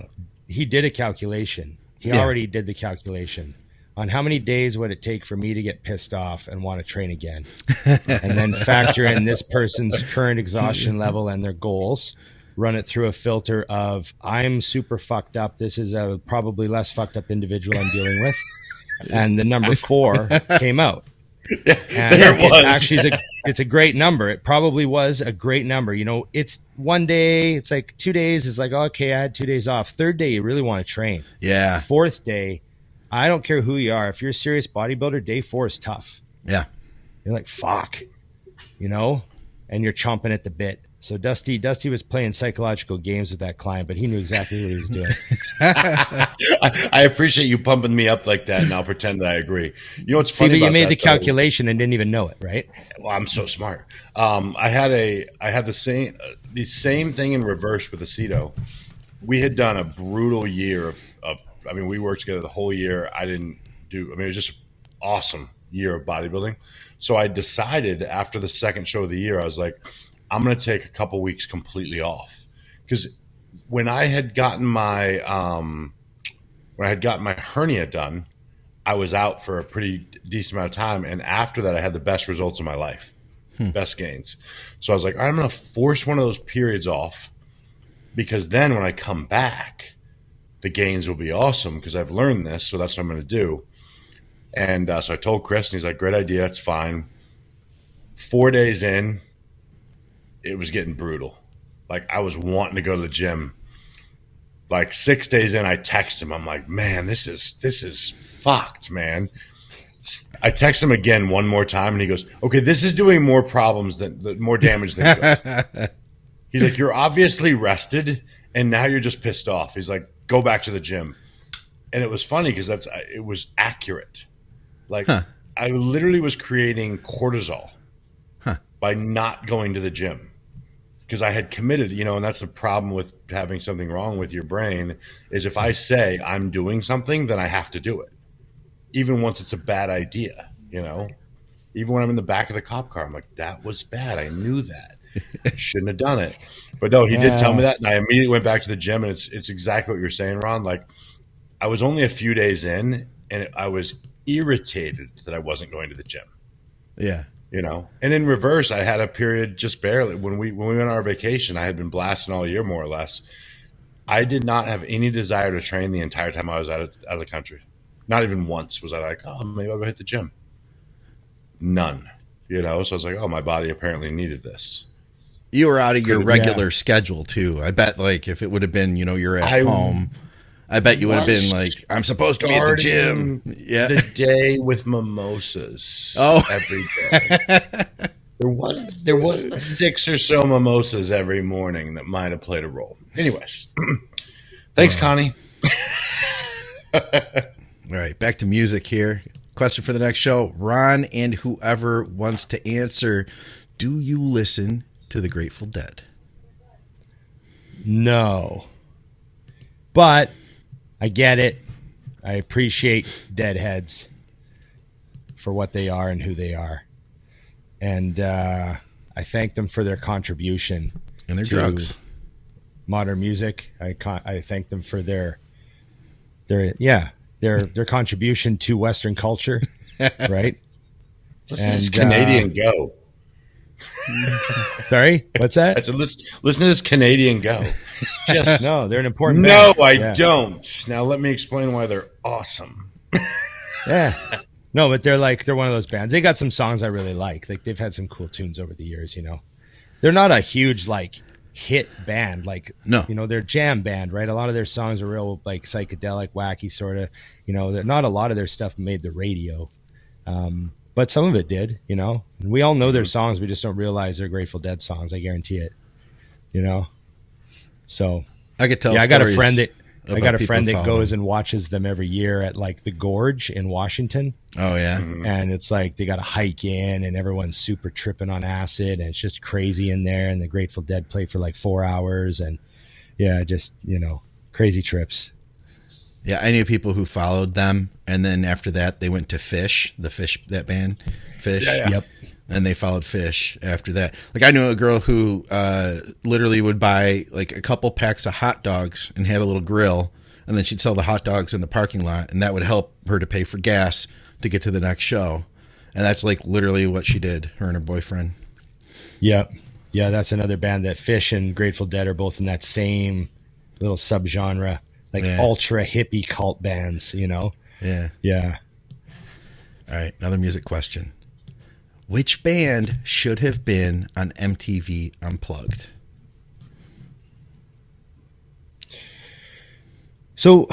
did a calculation. He already did the calculation on how many days would it take for me to get pissed off and want to train again, and then factor in this person's current exhaustion level and their goals. Run it through a filter of I'm super fucked up. This is a probably less fucked up individual I'm dealing with. And the number 4 came out. And it's a great number. It probably was a great number. You know, it's one day, it's like 2 days. It's like, okay, I had 2 days off. Third day, you really want to train. Yeah. Fourth day, I don't care who you are. If you're a serious bodybuilder, day 4 is tough. Yeah. You're like, fuck, you know, and you're chomping at the bit. So Dusty was playing psychological games with that client, but he knew exactly what he was doing. I appreciate you pumping me up like that, and I'll pretend that I agree. You know what's funny? See, but about you made that, the calculation and didn't even know it, right? Well, I'm so smart. I had the same thing in reverse with Aceto. We had done a brutal year of I mean, we worked together the whole year. It was just awesome year of bodybuilding. So I decided after the second show of the year, I was like, I'm going to take a couple weeks completely off, because when I had gotten my hernia done, I was out for a pretty decent amount of time, and after that, I had the best results of my life, best gains. So I was like, all right, I'm going to force one of those periods off, because then when I come back, the gains will be awesome because I've learned this. So that's what I'm going to do. And so I told Chris, and he's like, great idea, that's fine. 4 days in, it was getting brutal. Like, I was wanting to go to the gym. Like 6 days in, I text him. I'm like, man, this is fucked, man. I text him again one more time, and he goes, okay, this is doing more damage than good. He's like, you're obviously rested, and now you're just pissed off. He's like, go back to the gym. And it was funny because it was accurate. Like, I literally was creating cortisol by not going to the gym. Because I had committed, and that's the problem with having something wrong with your brain, is if I say I'm doing something, then I have to do it. Even once it's a bad idea, Even when I'm in the back of the cop car, I'm like, that was bad. I knew that. I shouldn't have done it. But no, he did tell me that, and I immediately went back to the gym, and it's exactly what you're saying, Ron. Like, I was only a few days in, and I was irritated that I wasn't going to the gym. Yeah. And in reverse, I had a period just barely when we went on our vacation. I had been blasting all year, more or less. I did not have any desire to train the entire time I was out of the country. Not even once was I like, oh, maybe I'll go hit the gym. None, So I was like, oh, my body apparently needed this. You were out of your regular schedule too. I bet, like, if it would have been, you're at home, I bet you would have been like, I'm supposed to be at the gym. Yeah. The day with mimosas. Every day. There was the 6 or so mimosas every morning that might have played a role. Anyways. Thanks, Connie. All right, back to music here. Question for the next show. Ron and whoever wants to answer, do you listen to the Grateful Dead? No. But I get it. I appreciate Deadheads for what they are and who they are. And I thank them for their contribution and their to drugs. Modern music. I thank them for their contribution to Western culture, right? Listen to this Canadian go. Sorry, what's that? I said, listen to this Canadian go. No, they're an important band. No, I don't. Now let me explain why they're awesome. Yeah. No, but they're one of those bands. They got some songs I really like. Like, they've had some cool tunes over the years, they're not a huge like hit band. Like, No. you know, they're jam band, right? A lot of their songs are real like psychedelic, wacky sort of, you know, they're not a lot of their stuff made the radio. But some of it did, you know, and we all know their songs. We just don't realize they're Grateful Dead songs. I guarantee it, you know? So I could tell. yeah, I got a friend stories that goes and watches them every year at like the Gorge in Washington. Oh yeah. And it's like they got to hike in and everyone's super tripping on acid and it's just crazy in there. And the Grateful Dead play for like 4 hours and yeah, just, you know, crazy trips. Yeah, I knew people who followed them, and then after that, they went to Fish, that band, Fish. Yeah. Yep. And they followed Fish after that. Like, I knew a girl who literally would buy like a couple packs of hot dogs and had a little grill, and then she'd sell the hot dogs in the parking lot, and that would help her to pay for gas to get to the next show. And that's like literally what she did, her and her boyfriend. Yep. Yeah, that's another band that Fish and Grateful Dead are both in that same little subgenre. Like ultra hippie cult bands, you know? Yeah. Yeah. All right, another music question. Which band should have been on MTV Unplugged? So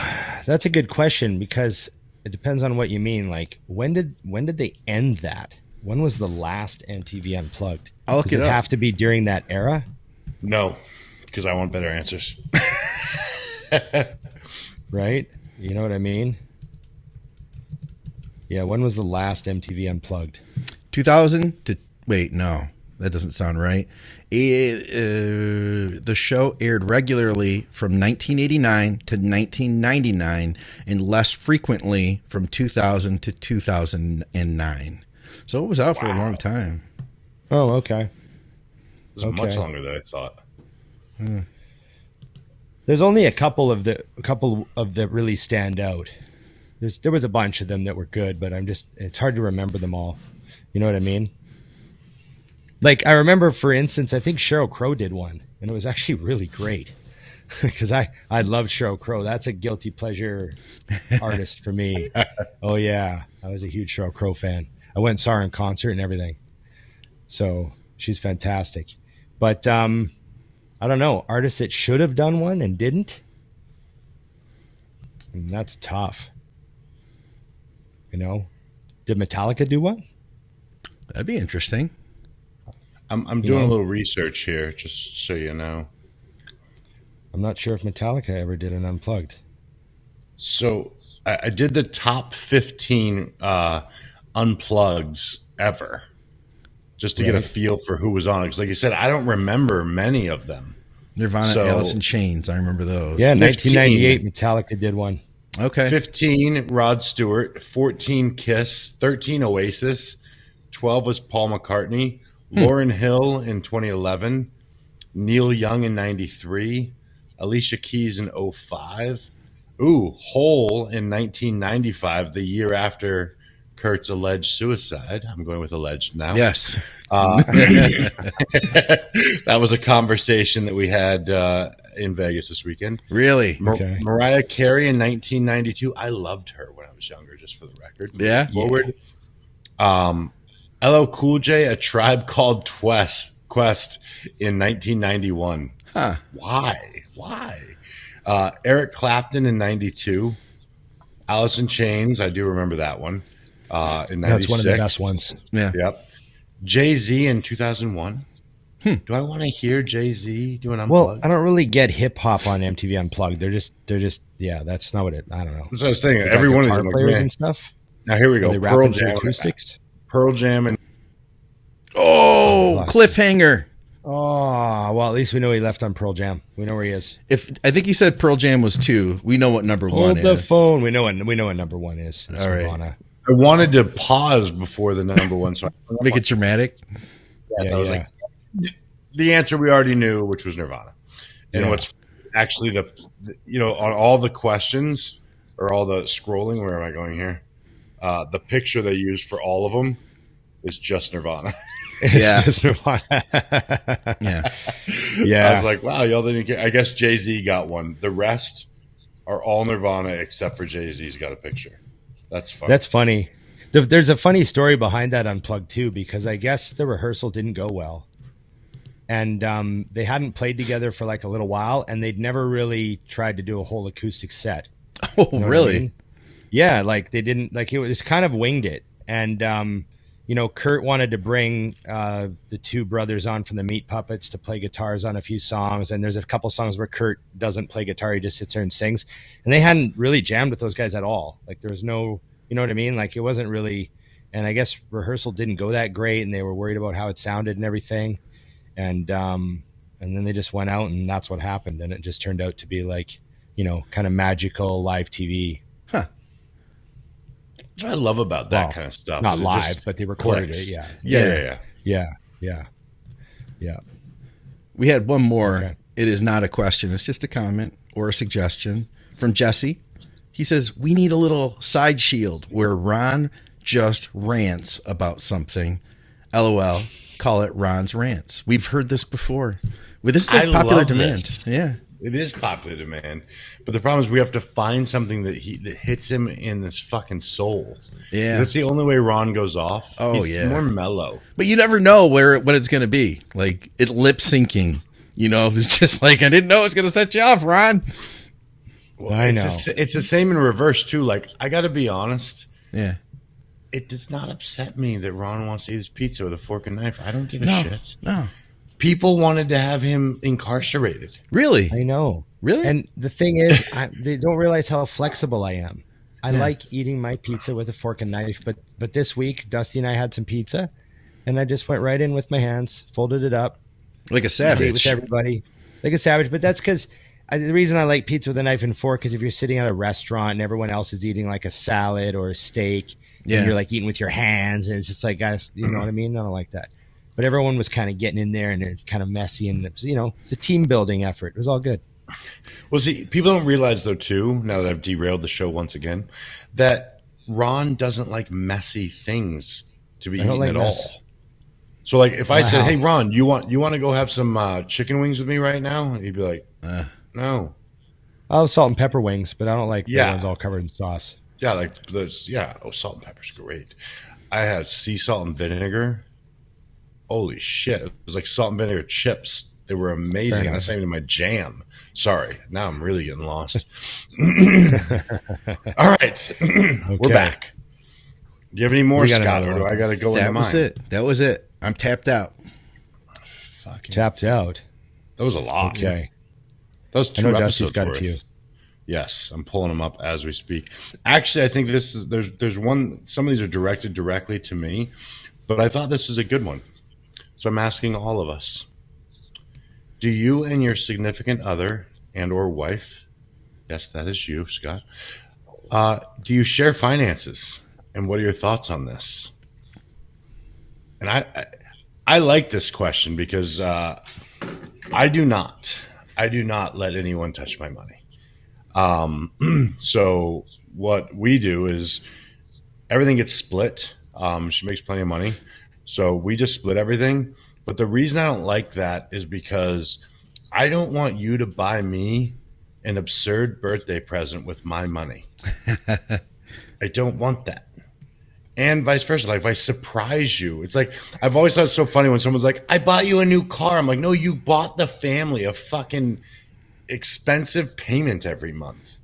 that's a good question because it depends on what you mean. Like, when did they end that? When was the last MTV Unplugged? I'll look Does it it up. have to be during that era? No, because I want better answers. Right? You know what I mean? Yeah, when was the last MTV Unplugged? 2000 to wait, no, that doesn't sound right. The show aired regularly from 1989 to 1999 and less frequently from 2000 to 2009. So it was out for a long time. Oh, okay. It was much longer than I thought. There's only a couple of that really stand out. There was a bunch of them that were good, but it's hard to remember them all. You know what I mean? Like, I remember, for instance, I think Sheryl Crow did one, and it was actually really great because I loved Sheryl Crow. That's a guilty pleasure artist for me. Oh yeah, I was a huge Sheryl Crow fan. I went and saw her in concert and everything. So she's fantastic. But I don't know, artists that should have done one and didn't. And that's tough. You know, did Metallica do one? That'd be interesting. I'm doing a little research here, just so you know. I'm not sure if Metallica ever did an Unplugged. So I did the top 15 Unplugs ever, just to get a feel for who was on it. Because like you said, I don't remember many of them. Nirvana, Alice in Chains, I remember those. Yeah, 1998, Metallica did one. Okay. 15, Rod Stewart. 14, Kiss. 13, Oasis. 12 was Paul McCartney. Lauryn Hill in 2011. Neil Young in 93. Alicia Keys in 05. Ooh, Hole in 1995, the year after Kurt's alleged suicide. I'm going with alleged now. Yes. That was a conversation that we had in Vegas this weekend. Really? Okay. Mariah Carey in 1992. I loved her when I was younger, just for the record. Yeah. Forward. LL Cool J, A Tribe Called Quest in 1991. Huh. Why? Eric Clapton in 92. Alice in Chains, I do remember that one. In 96. That's one of the best ones. Yeah. Yep. Jay-Z in 2001. Do I want to hear Jay-Z do an Unplugged? Well, I don't really get hip hop on MTV Unplugged. They're just, yeah, that's not what it, I don't know. That's what I was thinking. They got Every one of guitar them. players Like, and stuff. now here we Are go. they Pearl rapping to Jam. acoustics? Pearl Jam and Oh, cliffhanger. Oh, well, at least we know he left on Pearl Jam. We know where he is. If I think he said Pearl Jam was 2, we know what number 1 Hold is. the phone. We know what number 1 is. It's All right. Nirvana. I wanted to pause before the number one, so Make it dramatic. I was like, the answer we already knew, which was Nirvana. And what's actually the on all the questions or all the scrolling, where am I going here? The picture they used for all of them is just Nirvana. It's just Nirvana. I was like, wow, y'all didn't get. I guess Jay-Z got one. The rest are all Nirvana except for Jay-Z's got a picture. That's funny. That's funny. There's a funny story behind that Unplugged too, because I guess the rehearsal didn't go well. and they hadn't played together for like a little while, and they'd never really tried to do a whole acoustic set. Oh, You know what I really? mean? Yeah, like they didn't, like it was kind of winged it. And you know, Kurt wanted to bring the two brothers on from the Meat Puppets to play guitars on a few songs, and there's a couple songs where Kurt doesn't play guitar, he just sits there and sings. And they hadn't really jammed with those guys at all. Like there was no, you know what I mean? Like it wasn't really, and I guess rehearsal didn't go that great, and they were worried about how it sounded and everything. And then they just went out, and that's what happened. And it just turned out to be like, you know, kind of magical live TV. Huh. That's what I love about that kind of stuff. Not is it live, just but they recorded clicks. it. Yeah. Yeah. We had one more. Okay. It is not a question. It's just a comment or a suggestion from Jesse. He says, we need a little side shield where Ron just rants about something. LOL. Call it Ron's Rants. We've heard this before. Well, this is like popular love demand. this. Yeah. It is popular demand, but the problem is we have to find something that hits him in this fucking soul. Yeah. That's the only way Ron goes off. Oh, He's yeah. more mellow. But you never know what it's going to be. Like it lip syncing, you know, it's just like, I didn't know it was going to set you off, Ron. Well, I know. It's the same in reverse too. Like I got to be honest. Yeah. It does not upset me that Ron wants to eat his pizza with a fork and knife. I don't give a No, shit. no. People wanted to have him incarcerated. Really? I know. Really? And the thing is, they don't realize how flexible I am. I like eating my pizza with a fork and knife, but this week, Dusty and I had some pizza, and I just went right in with my hands, folded it up, Like a ate savage. with everybody, like a savage. But that's because the reason I like pizza with a knife and fork is if you're sitting at a restaurant and everyone else is eating like a salad or a steak, and you're like eating with your hands, and it's just like, guys, you know what I mean? I don't like that. But everyone was kind of getting in there, and it's kind of messy, and it was, you know, it's a team building effort. It was all good. Well, see, people don't realize though too, now that I've derailed the show once again, that Ron doesn't like messy things to be eaten like at mess. all. So like if I said, Wow. hey Ron, you want to go have some chicken wings with me right now? He'd be like, no. I love salt and pepper wings, but I don't like the Yeah. ones all covered in sauce. Yeah, like this. Yeah. Oh, salt and pepper's great. I had sea salt and vinegar. Holy shit. It was like salt and vinegar chips. They were amazing. And that's not even my jam. Sorry. Now I'm really getting lost. All right. We're back. Do you have any more, We got Scott? Or another do one. I got to go into That was mine? it. That was it. I'm tapped out. Fucking, Tapped out. that was a lot. Okay. That was I two know Dusty's episodes got a worth. few. Yes, I'm pulling them up as we speak. Actually, I think this is there's one. Some of these are directed directly to me, but I thought this was a good one. So I'm asking all of us: do you and your significant other and/or wife, yes, that is you, Scott, do you share finances? And what are your thoughts on this? And I like this question because I do not. I do not let anyone touch my money. So what we do is everything gets split. She makes plenty of money. So we just split everything. But the reason I don't like that is because I don't want you to buy me an absurd birthday present with my money. I don't want that. And vice versa. Like if I surprise you, it's like, I've always thought it's so funny when someone's like, I bought you a new car. I'm like, no, you bought the family a fucking expensive payment every month.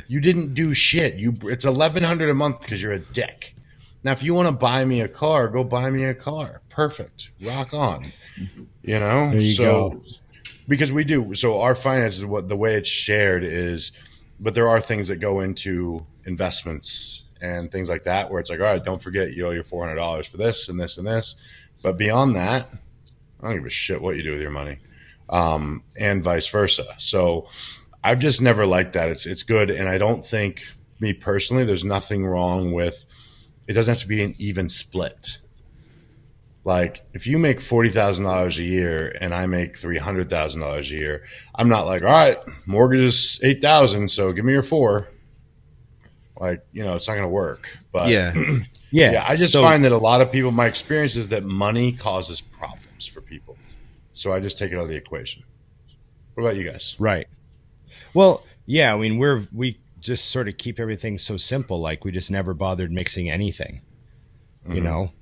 You didn't do shit. It's $1,100 a month because you're a dick. Now, if you want to buy me a car, go buy me a car. Perfect. Rock on. You know? There you go. Because we do. So our finances, the way it's shared is, but there are things that go into investments and things like that where it's like, all right, don't forget you owe your $400 for this and this and this. But beyond that, I don't give a shit what you do with your money. And vice versa. So I've just never liked that. It's good. And I don't think, me personally, there's nothing wrong with, it doesn't have to be an even split. Like if you make $40,000 a year and I make $300,000 a year, I'm not like, all right, mortgage is $8,000, so give me your $4,000. Like, you know, it's not going to work. But Yeah. I just find that a lot of people, my experience is that money causes problems for people. So I just take it out of the equation. What about you guys? Right. Well, yeah, I mean, we just sort of keep everything so simple. Like we just never bothered mixing anything, you know,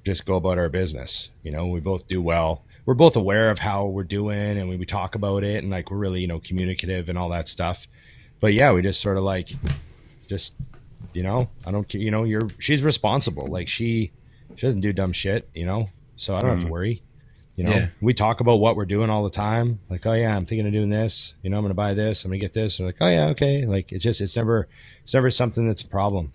just go about our business. You know, we both do well. we're both aware of how we're doing, and we talk about it, and like we're really, communicative and all that stuff. But yeah, we just sort of like, just, I don't, she's responsible. Like she doesn't do dumb shit, so I don't have to worry. We talk about what we're doing all the time. Like, oh yeah, I'm thinking of doing this. I'm going to buy this. I'm going to get this. We're like, oh yeah, okay. Like it's never something that's a problem.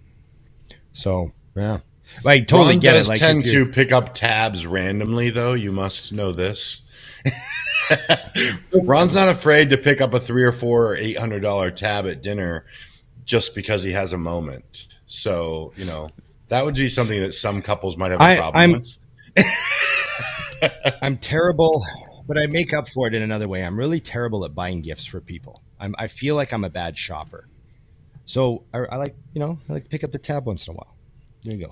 So yeah, like totally Ron get does it. Like tend to pick up tabs randomly, though. You must know this. Ron's not afraid to pick up a $300 or $400 or $800 tab at dinner just because he has a moment. So that would be something that some couples might have a problem with. I'm terrible, but I make up for it in another way. I'm really terrible at buying gifts for people. I feel like I'm a bad shopper. So I like, I like to pick up the tab once in a while. There you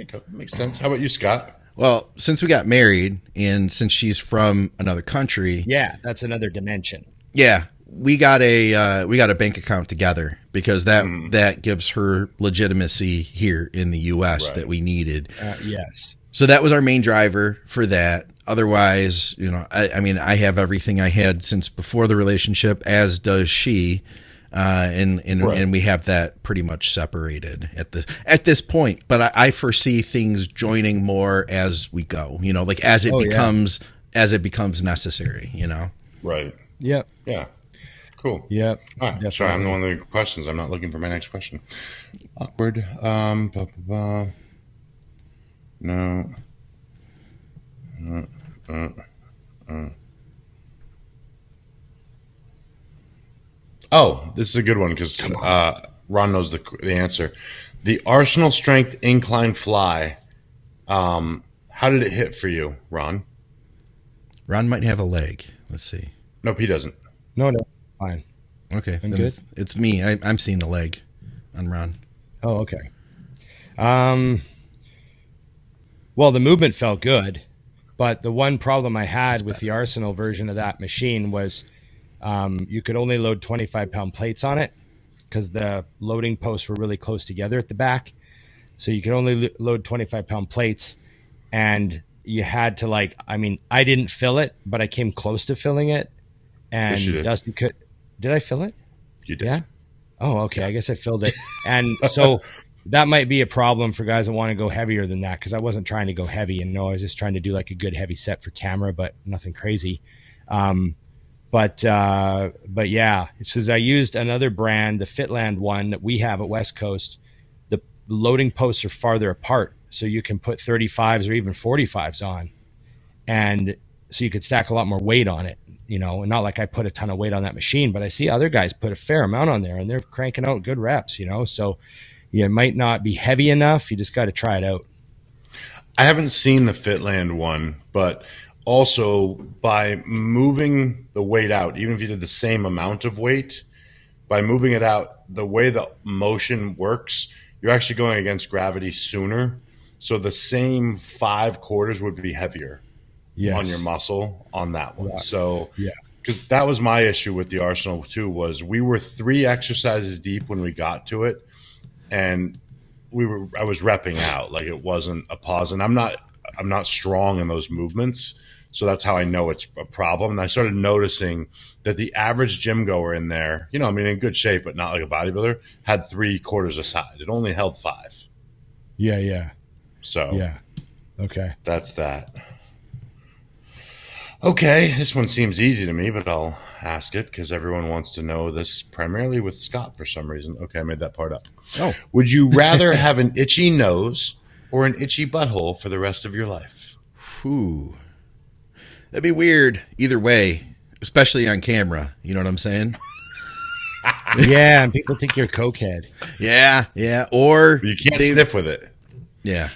go. Makes sense. How about you, Scott? Well, since we got married and since she's from another country. Yeah, that's another dimension. Yeah. We got a bank account together because that gives her legitimacy here in the US that we needed. Yes. So that was our main driver for that. Otherwise, I have everything I had since before the relationship, as does she. And we have that pretty much separated at this point, but I foresee things joining more as we go, like as it becomes necessary, Right. Yep. Yeah. Cool. Yep. All right. Definitely. Sorry, I'm the one with the questions. I'm not looking for my next question. Awkward. Blah, blah, blah. No. Oh, this is a good one because Ron knows the answer. The Arsenal Strength Incline Fly. How did it hit for you, Ron? Ron might have a leg. Let's see. Nope, he doesn't. No, fine. Okay, I'm good. It's me. I'm seeing the leg on Ron. Oh, okay. Well, the movement felt good, but the one problem I had with the Arsenal version of that machine was you could only load 25-pound plates on it because the loading posts were really close together at the back. So you could only load 25-pound plates, and you had to I didn't fill it, but I came close to filling it. And yes, Dusty could. Did I fill it? You did. Yeah. Oh, okay. I guess I filled it. And so that might be a problem for guys that want to go heavier than that, because I wasn't trying to go heavy. And no, I was just trying to do like a good heavy set for camera, but nothing crazy. But yeah, it says I used another brand, the Fitland one that we have at West Coast. The loading posts are farther apart, so you can put 35s or even 45s on. And so you could stack a lot more weight on it, and not like I put a ton of weight on that machine, but I see other guys put a fair amount on there and they're cranking out good reps, so it might not be heavy enough. You just got to try it out. I haven't seen the Fitland one, but also by moving the weight out, even if you did the same amount of weight, by moving it out, the way the motion works, you're actually going against gravity sooner. So the same 5 quarters would be heavier on your muscle on that one. So, because that was my issue with the Arsenal too, was we were 3 exercises deep when we got to it, and I was repping out, like it wasn't a pause, and I'm not strong in those movements, so that's how I know it's a problem. And I started noticing that the average gym goer in there, in good shape but not like a bodybuilder, had 3 quarters aside. It only held 5. Yeah. So yeah, okay, that's that. Okay, this one seems easy to me, but I'll ask it because everyone wants to know this, primarily with Scott for some reason. Okay, I made that part up. Oh. Would you rather have an itchy nose or an itchy butthole for the rest of your life? Ooh. That'd be weird either way, especially on camera. You know what I'm saying? Yeah, and people think you're a cokehead. Yeah. Or you can't sniff with it. Yeah.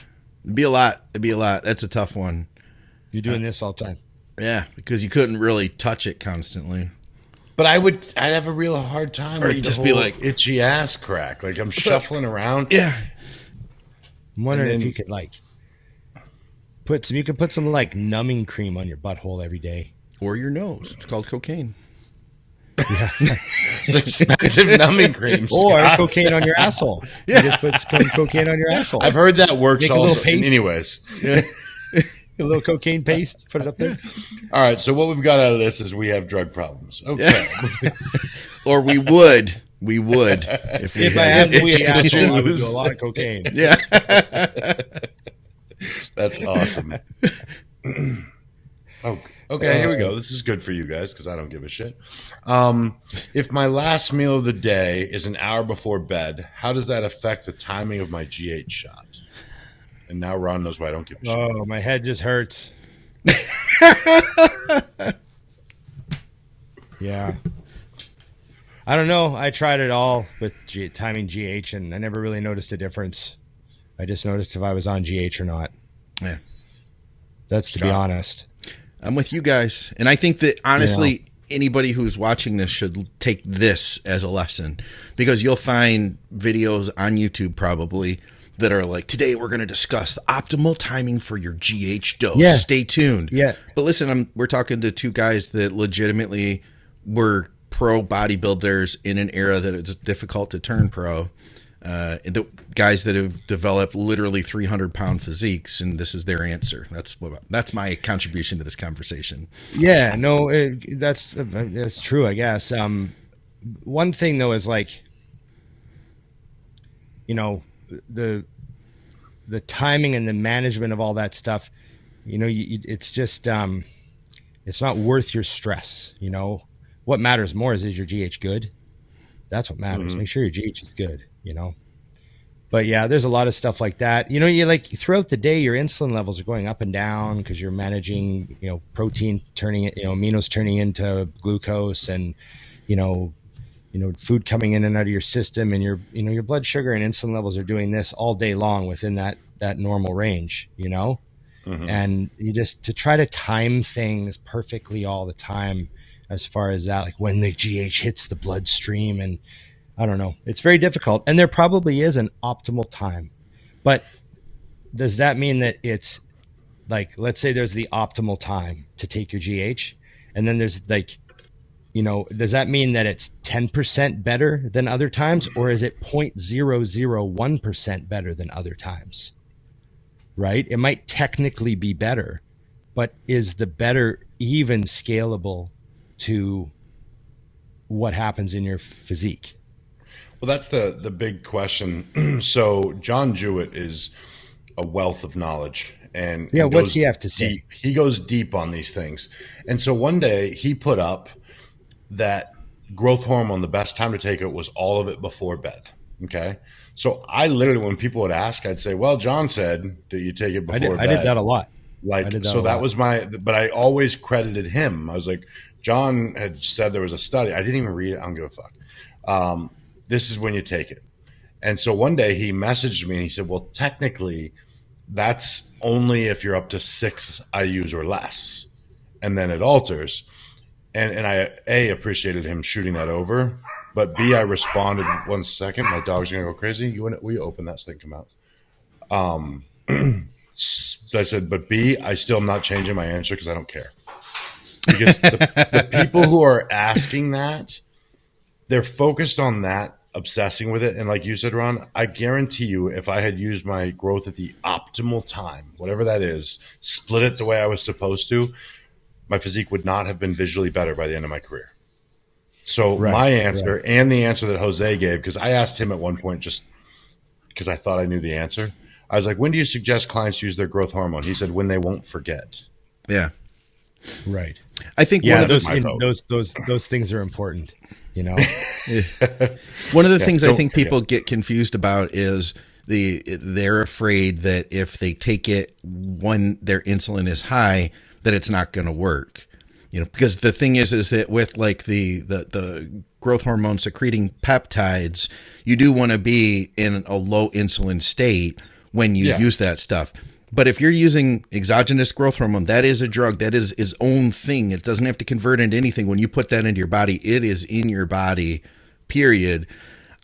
It'd be a lot. That's a tough one. You're doing this all the time. Yeah, because you couldn't really touch it constantly. But I'd have a real hard time. Or with you the just be whole like itchy ass crack. Like I'm shuffling around. Yeah. I'm wondering if you could put some numbing cream on your butthole every day. Or your nose. It's called cocaine. Yeah. It's expensive numbing cream. Or Scott. cocaine on your asshole. Yeah. You just put some cocaine on your asshole. I've heard that works Make also. Anyways. Yeah. A little cocaine paste, put it up there. All right. So what we've got out of this is we have drug problems. Okay. Or we would if I had issues. we asshole, I would do a lot of cocaine. Yeah. That's awesome. Oh, okay. Here we go. This is good for you guys because I don't give a shit. If my last meal of the day is an hour before bed, how does that affect the timing of my GH shot? And now Ron knows why I don't give a shit. Oh, my head just hurts. Yeah. I don't know. I tried it all with timing GH, and I never really noticed a difference. I just noticed if I was on GH or not. Yeah. That's to be honest. I'm with you guys. And I think that, honestly, anybody who's watching this should take this as a lesson, because you'll find videos on YouTube probably that are like, today we're going to discuss the optimal timing for your GH dose. Yeah. Stay tuned. Yeah. But listen, we're talking to two guys that legitimately were pro bodybuilders in an era that it's difficult to turn pro. The guys that have developed literally 300-pound physiques, and this is their answer. That's my contribution to this conversation. Yeah, no, that's true, I guess. One thing though is like, you know, the timing and the management of all that stuff. You know, it's just it's not worth your stress. You know, what matters more is your GH good? That's what matters. Mm-hmm. Make sure your GH is good, you know? But yeah, there's a lot of stuff like that. You know, you like throughout the day, your insulin levels are going up and down because you're managing, you know, protein turning it, you know, aminos turning into glucose, and, you know, food coming in and out of your system, and your blood sugar and insulin levels are doing this all day long within that normal range, you know? Mm-hmm. And you just, to try to time things perfectly all the time, as far as that, like when the GH hits the bloodstream, and I don't know, it's very difficult. And there probably is an optimal time, but does that mean that it's like, let's say there's the optimal time to take your GH, and then there's like, you know, does that mean that it's 10% better than other times, or is it 0.001% better than other times? Right? It might technically be better, but is the better even scalable to what happens in your physique? Well, that's the big question. So John Jewett is a wealth of knowledge, and what's he have to say? He goes deep on these things. And so one day he put up that growth hormone, the best time to take it was all of it before bed. Okay. So I literally, when people would ask, I'd say, well, John said that you take it before bed. I did that a lot. That was but I always credited him. I was like, John had said there was a study. I didn't even read it. I don't give a fuck. This is when you take it. And so one day he messaged me and he said, well, technically that's only if you're up to 6 IUs or less, and then it alters. And I, A, appreciated him shooting that over, but B, I responded, 1 second, my dog's going to go crazy. Will you open that so they can come out? I said, but B, I still am not changing my answer because I don't care. Because the people who are asking that, they're focused on that, obsessing with it. And like you said, Ron, I guarantee you, if I had used my growth at the optimal time, whatever that is, split it the way I was supposed to, my physique would not have been visually better by the end of my career. So my answer and the answer that Jose gave, because I asked him at one point just because I thought I knew the answer. I was like, when do you suggest clients use their growth hormone? He said, when they won't forget. Yeah. Right. I think those things are important, you know. One of the things I think people get confused about is they're afraid that if they take it when their insulin is high, that it's not going to work. You know, because the thing is that with like the growth hormone secreting peptides, you do want to be in a low insulin state when you use that stuff. But if you're using exogenous growth hormone, that is a drug. That is its own thing. It doesn't have to convert into anything. When you put that into your body, it is in your body, period.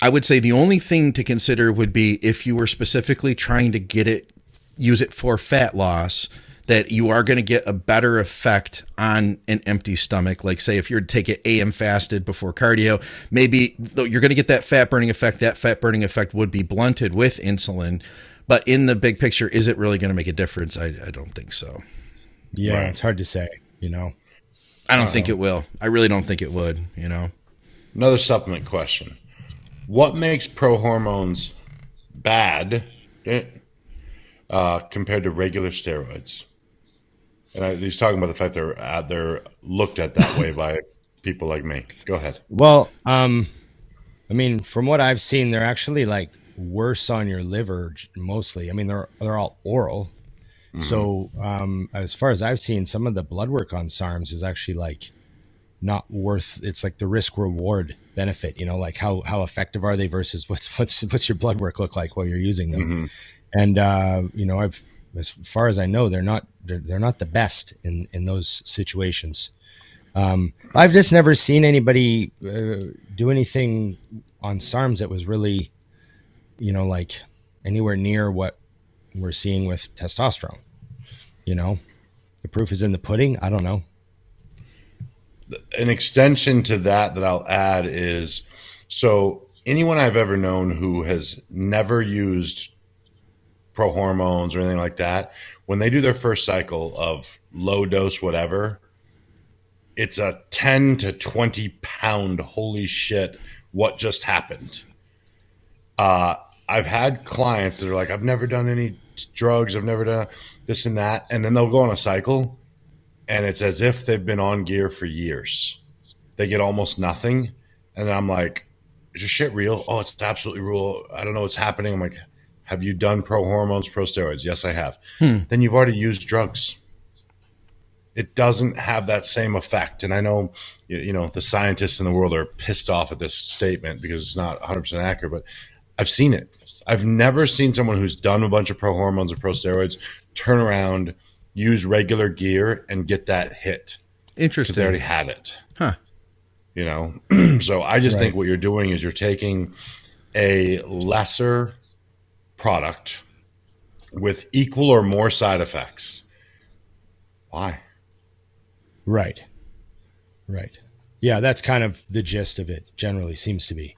I would say the only thing to consider would be if you were specifically trying to use it for fat loss, that you are going to get a better effect on an empty stomach. Like say if you're to take it AM fasted before cardio, maybe you're going to get that fat burning effect. That fat burning effect would be blunted with insulin. But in the big picture, is it really going to make a difference? I don't think so. Yeah, Right. it's hard to say, you know. I don't think it will. I really don't think it would, you know. Another supplement question. What makes pro hormones bad compared to regular steroids? And he's talking about the fact they're looked at that way by people like me. Go ahead. Well, I mean, from what I've seen, they're actually like worse on your liver mostly. I mean, they're all oral. So, as far as I've seen, some of the blood work on SARMs is actually like not worth. It's like the risk reward benefit. You know, like how effective are they versus what's your blood work look like while you're using them? And you know, as far as I know, they're not the best in those situations. I've just never seen anybody do anything on SARMs that was really, you know, like anywhere near what we're seeing with testosterone. You know, the proof is in the pudding. I don't know. An extension to that I'll add is, so anyone I've ever known who has never used pro hormones or anything like that, when they do their first cycle of low dose whatever, it's a 10 to 20 pound holy shit, what just happened. I've had clients that are like, I've never done any drugs, I've never done this and that, and then they'll go on a cycle and it's as if they've been on gear for years. They get almost nothing, and then I'm like, is your shit real? Oh, it's absolutely real. I don't know what's happening. I'm like, have you done pro hormones, pro steroids? Yes, I have. Then you've already used drugs. It doesn't have that same effect. And I know, you know, the scientists in the world are pissed off at this statement because it's not 100% accurate, but I've seen it. I've never seen someone who's done a bunch of pro hormones or pro steroids turn around, use regular gear, and get that hit. Interesting. They already had it. Huh. You know? So I just think what you're doing is you're taking a lesser product with equal or more side effects. Why? Right. Yeah, that's kind of the gist of it. Generally, seems to be.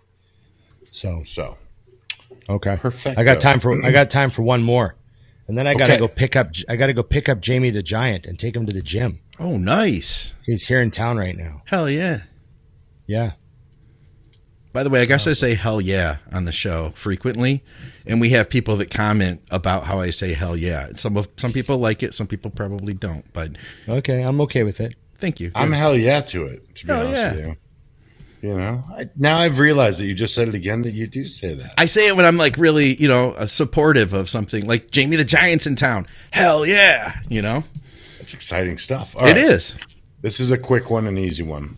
So okay, perfect. I got time for one more, and then I gotta go pick up Jamie the Giant and take him to the gym. Oh, nice. He's here in town right now. Hell yeah. Yeah. By the way, I guess I say hell yeah on the show frequently, and we have people that comment about how I say hell yeah. Some people like it, some people probably don't, but okay, I'm okay with it. Thank you. I'm hell yeah to it, to be honest with you. You know, now I've realized that you just said it again, that you do say that. I say it when I'm like really, you know, supportive of something, like Jamie the Giant's in town. Hell yeah, you know? That's exciting stuff. It is. This is a quick one, an easy one.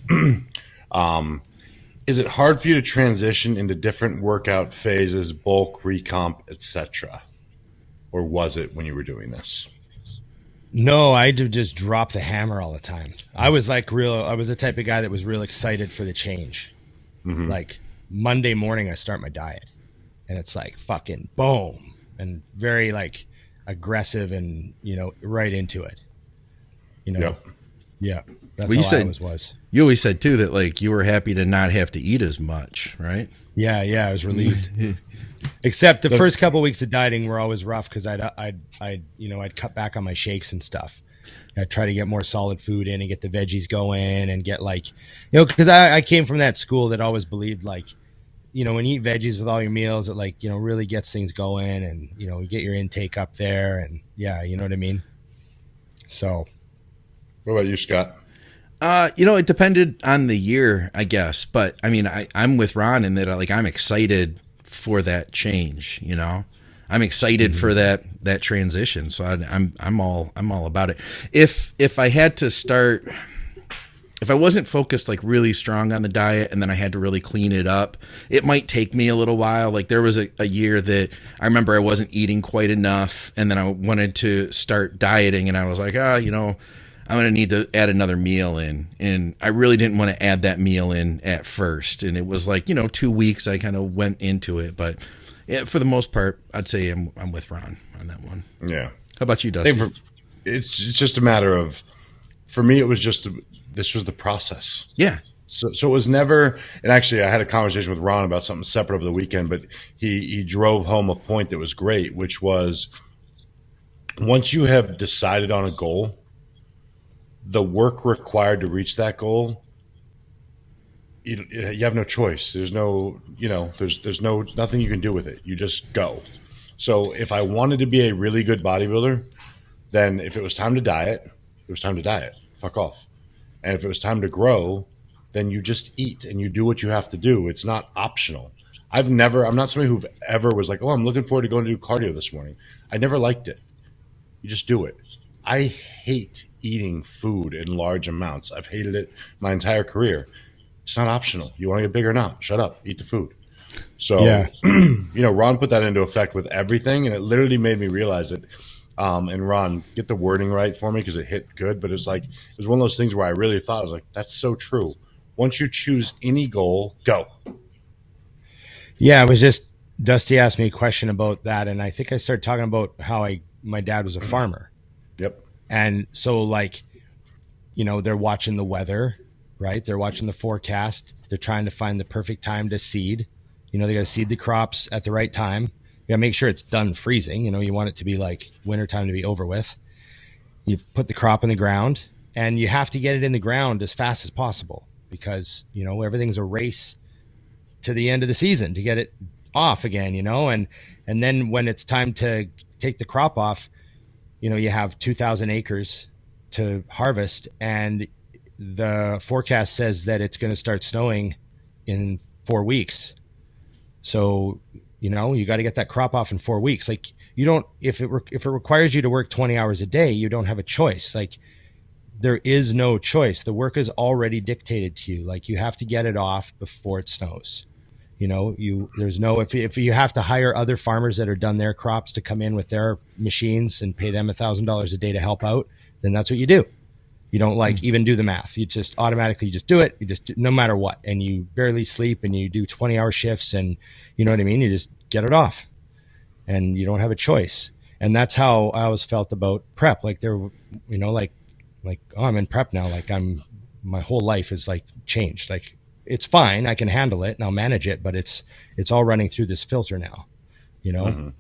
Is it hard for you to transition into different workout phases, bulk, recomp, etc.? Or was it when you were doing this? No, I just drop the hammer all the time. I was the type of guy that was real excited for the change. Like Monday morning, I start my diet and it's like fucking boom and very like aggressive and, you know, right into it, you know? Yep. Yeah. That's Well, how I always was. You always said too that like you were happy to not have to eat as much, right? Yeah. I was relieved. Except the first couple of weeks of dieting were always rough because I'd cut back on my shakes and stuff. I'd try to get more solid food in and get the veggies going and get like, you know, because I came from that school that always believed like, you know, when you eat veggies with all your meals, it like, you know, really gets things going and, you know, you get your intake up there and yeah, you know what I mean? So. What about you, Scott? You know, it depended on the year, I guess. But I mean, I'm with Ron in that like I'm excited for that change, you know. I'm excited for that transition. So I'm all about it. If I had to start, if I wasn't focused like really strong on the diet and then I had to really clean it up, it might take me a little while. Like there was a year that I remember I wasn't eating quite enough and then I wanted to start dieting and I was like, you know, I'm going to need to add another meal in. And I really didn't want to add that meal in at first. And it was like, you know, 2 weeks I kind of went into it. But yeah, for the most part, I'd say I'm with Ron on that one. Yeah. How about you, Dustin? It's just a matter of, for me, it was just, this was the process. Yeah. So it was never, and actually I had a conversation with Ron about something separate over the weekend, but he drove home a point that was great, which was once you have decided on a goal, the work required to reach that goal, you have no choice. There's no, there's nothing you can do with it. You just go. So if I wanted to be a really good bodybuilder, then if it was time to diet, it was time to diet. Fuck off. And if it was time to grow, then you just eat and you do what you have to do. It's not optional. I'm not somebody who ever was like, oh, I'm looking forward to going to do cardio this morning. I never liked it. You just do it. I hate eating food in large amounts. I've hated it my entire career. It's not optional. You want to get big or not, shut up, eat the food. So, Yeah. Ron put that into effect with everything, and it literally made me realize it. And Ron, get the wording right for me because it hit good, but it was one of those things where I really thought, I was like, that's so true. Once you choose any goal, go. Yeah, it was just Dusty asked me a question about that, and I think I started talking about how my dad was a farmer. Yep. And so they're watching the weather, right? They're watching the forecast. They're trying to find the perfect time to seed. They got to seed the crops at the right time. You got to make sure it's done freezing. You want it to be like wintertime to be over with. You put the crop in the ground, and you have to get it in the ground as fast as possible because, everything's a race to the end of the season to get it off again, and then when it's time to take the crop off, you have 2,000 acres to harvest, and the forecast says that it's going to start snowing in 4 weeks. So, you got to get that crop off in 4 weeks. Like you don't, if it requires you to work 20 hours a day, you don't have a choice. Like there is no choice. The work is already dictated to you. Like you have to get it off before it snows. There's no, if you have to hire other farmers that are done their crops to come in with their machines and pay them $1,000 a day to help out, then that's what you do. You don't even do the math. You just automatically just do it. You just no matter what. And you barely sleep and you do 20-hour shifts and you know what I mean? You just get it off and you don't have a choice. And that's how I always felt about prep. Like there, oh, I'm in prep now. Like my whole life is changed. Like it's fine. I can handle it and I'll manage it, but it's all running through this filter now, Mm-hmm.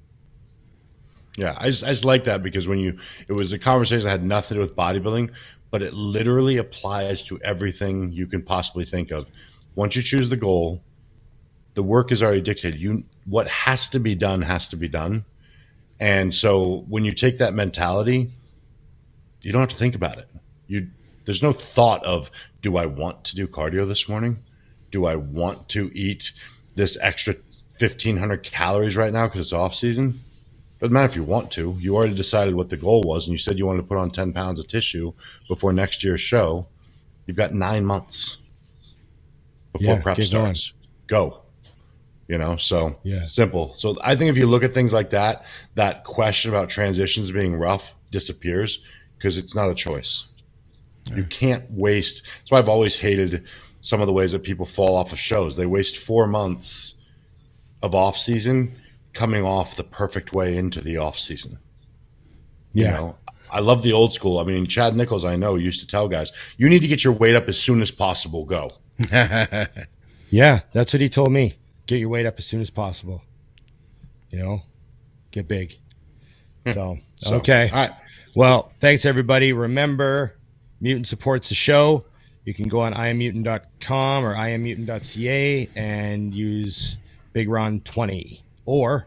Yeah. I just like that because it was a conversation that had nothing to do with bodybuilding, but it literally applies to everything you can possibly think of. Once you choose the goal, the work is already dictated. What has to be done has to be done. And so when you take that mentality, you don't have to think about it. There's no thought of, do I want to do cardio this morning? Do I want to eat this extra 1,500 calories right now because it's off season? Doesn't matter if you want to. You already decided what the goal was, and you said you wanted to put on 10 pounds of tissue before next year's show. You've got 9 months before prep starts. Go. So simple. So I think if you look at things like that, that question about transitions being rough disappears because it's not a choice. You can't waste. That's why I've always hated some of the ways that people fall off of shows. They waste 4 months of off season coming off the perfect way into the off season. Yeah. I love the old school. I mean, Chad Nichols, I know, used to tell guys, you need to get your weight up as soon as possible. Go. Yeah, that's what he told me. Get your weight up as soon as possible. Get big. So, okay. All right. Well, thanks everybody. Remember, Mutant supports the show. You can go on iammutant.com or iammutant.ca and use Big Ron 20 or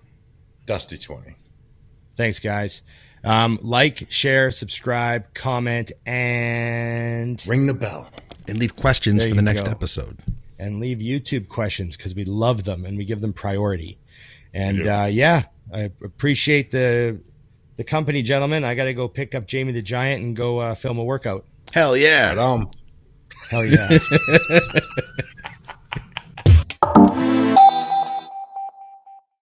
Dusty 20. Thanks, guys. Like, share, subscribe, comment, and ring the bell. And leave questions for the next episode. And leave YouTube questions because we love them and we give them priority. And I appreciate the company, gentlemen. I got to go pick up Jamie the Giant and go film a workout. Hell yeah. Hell yeah.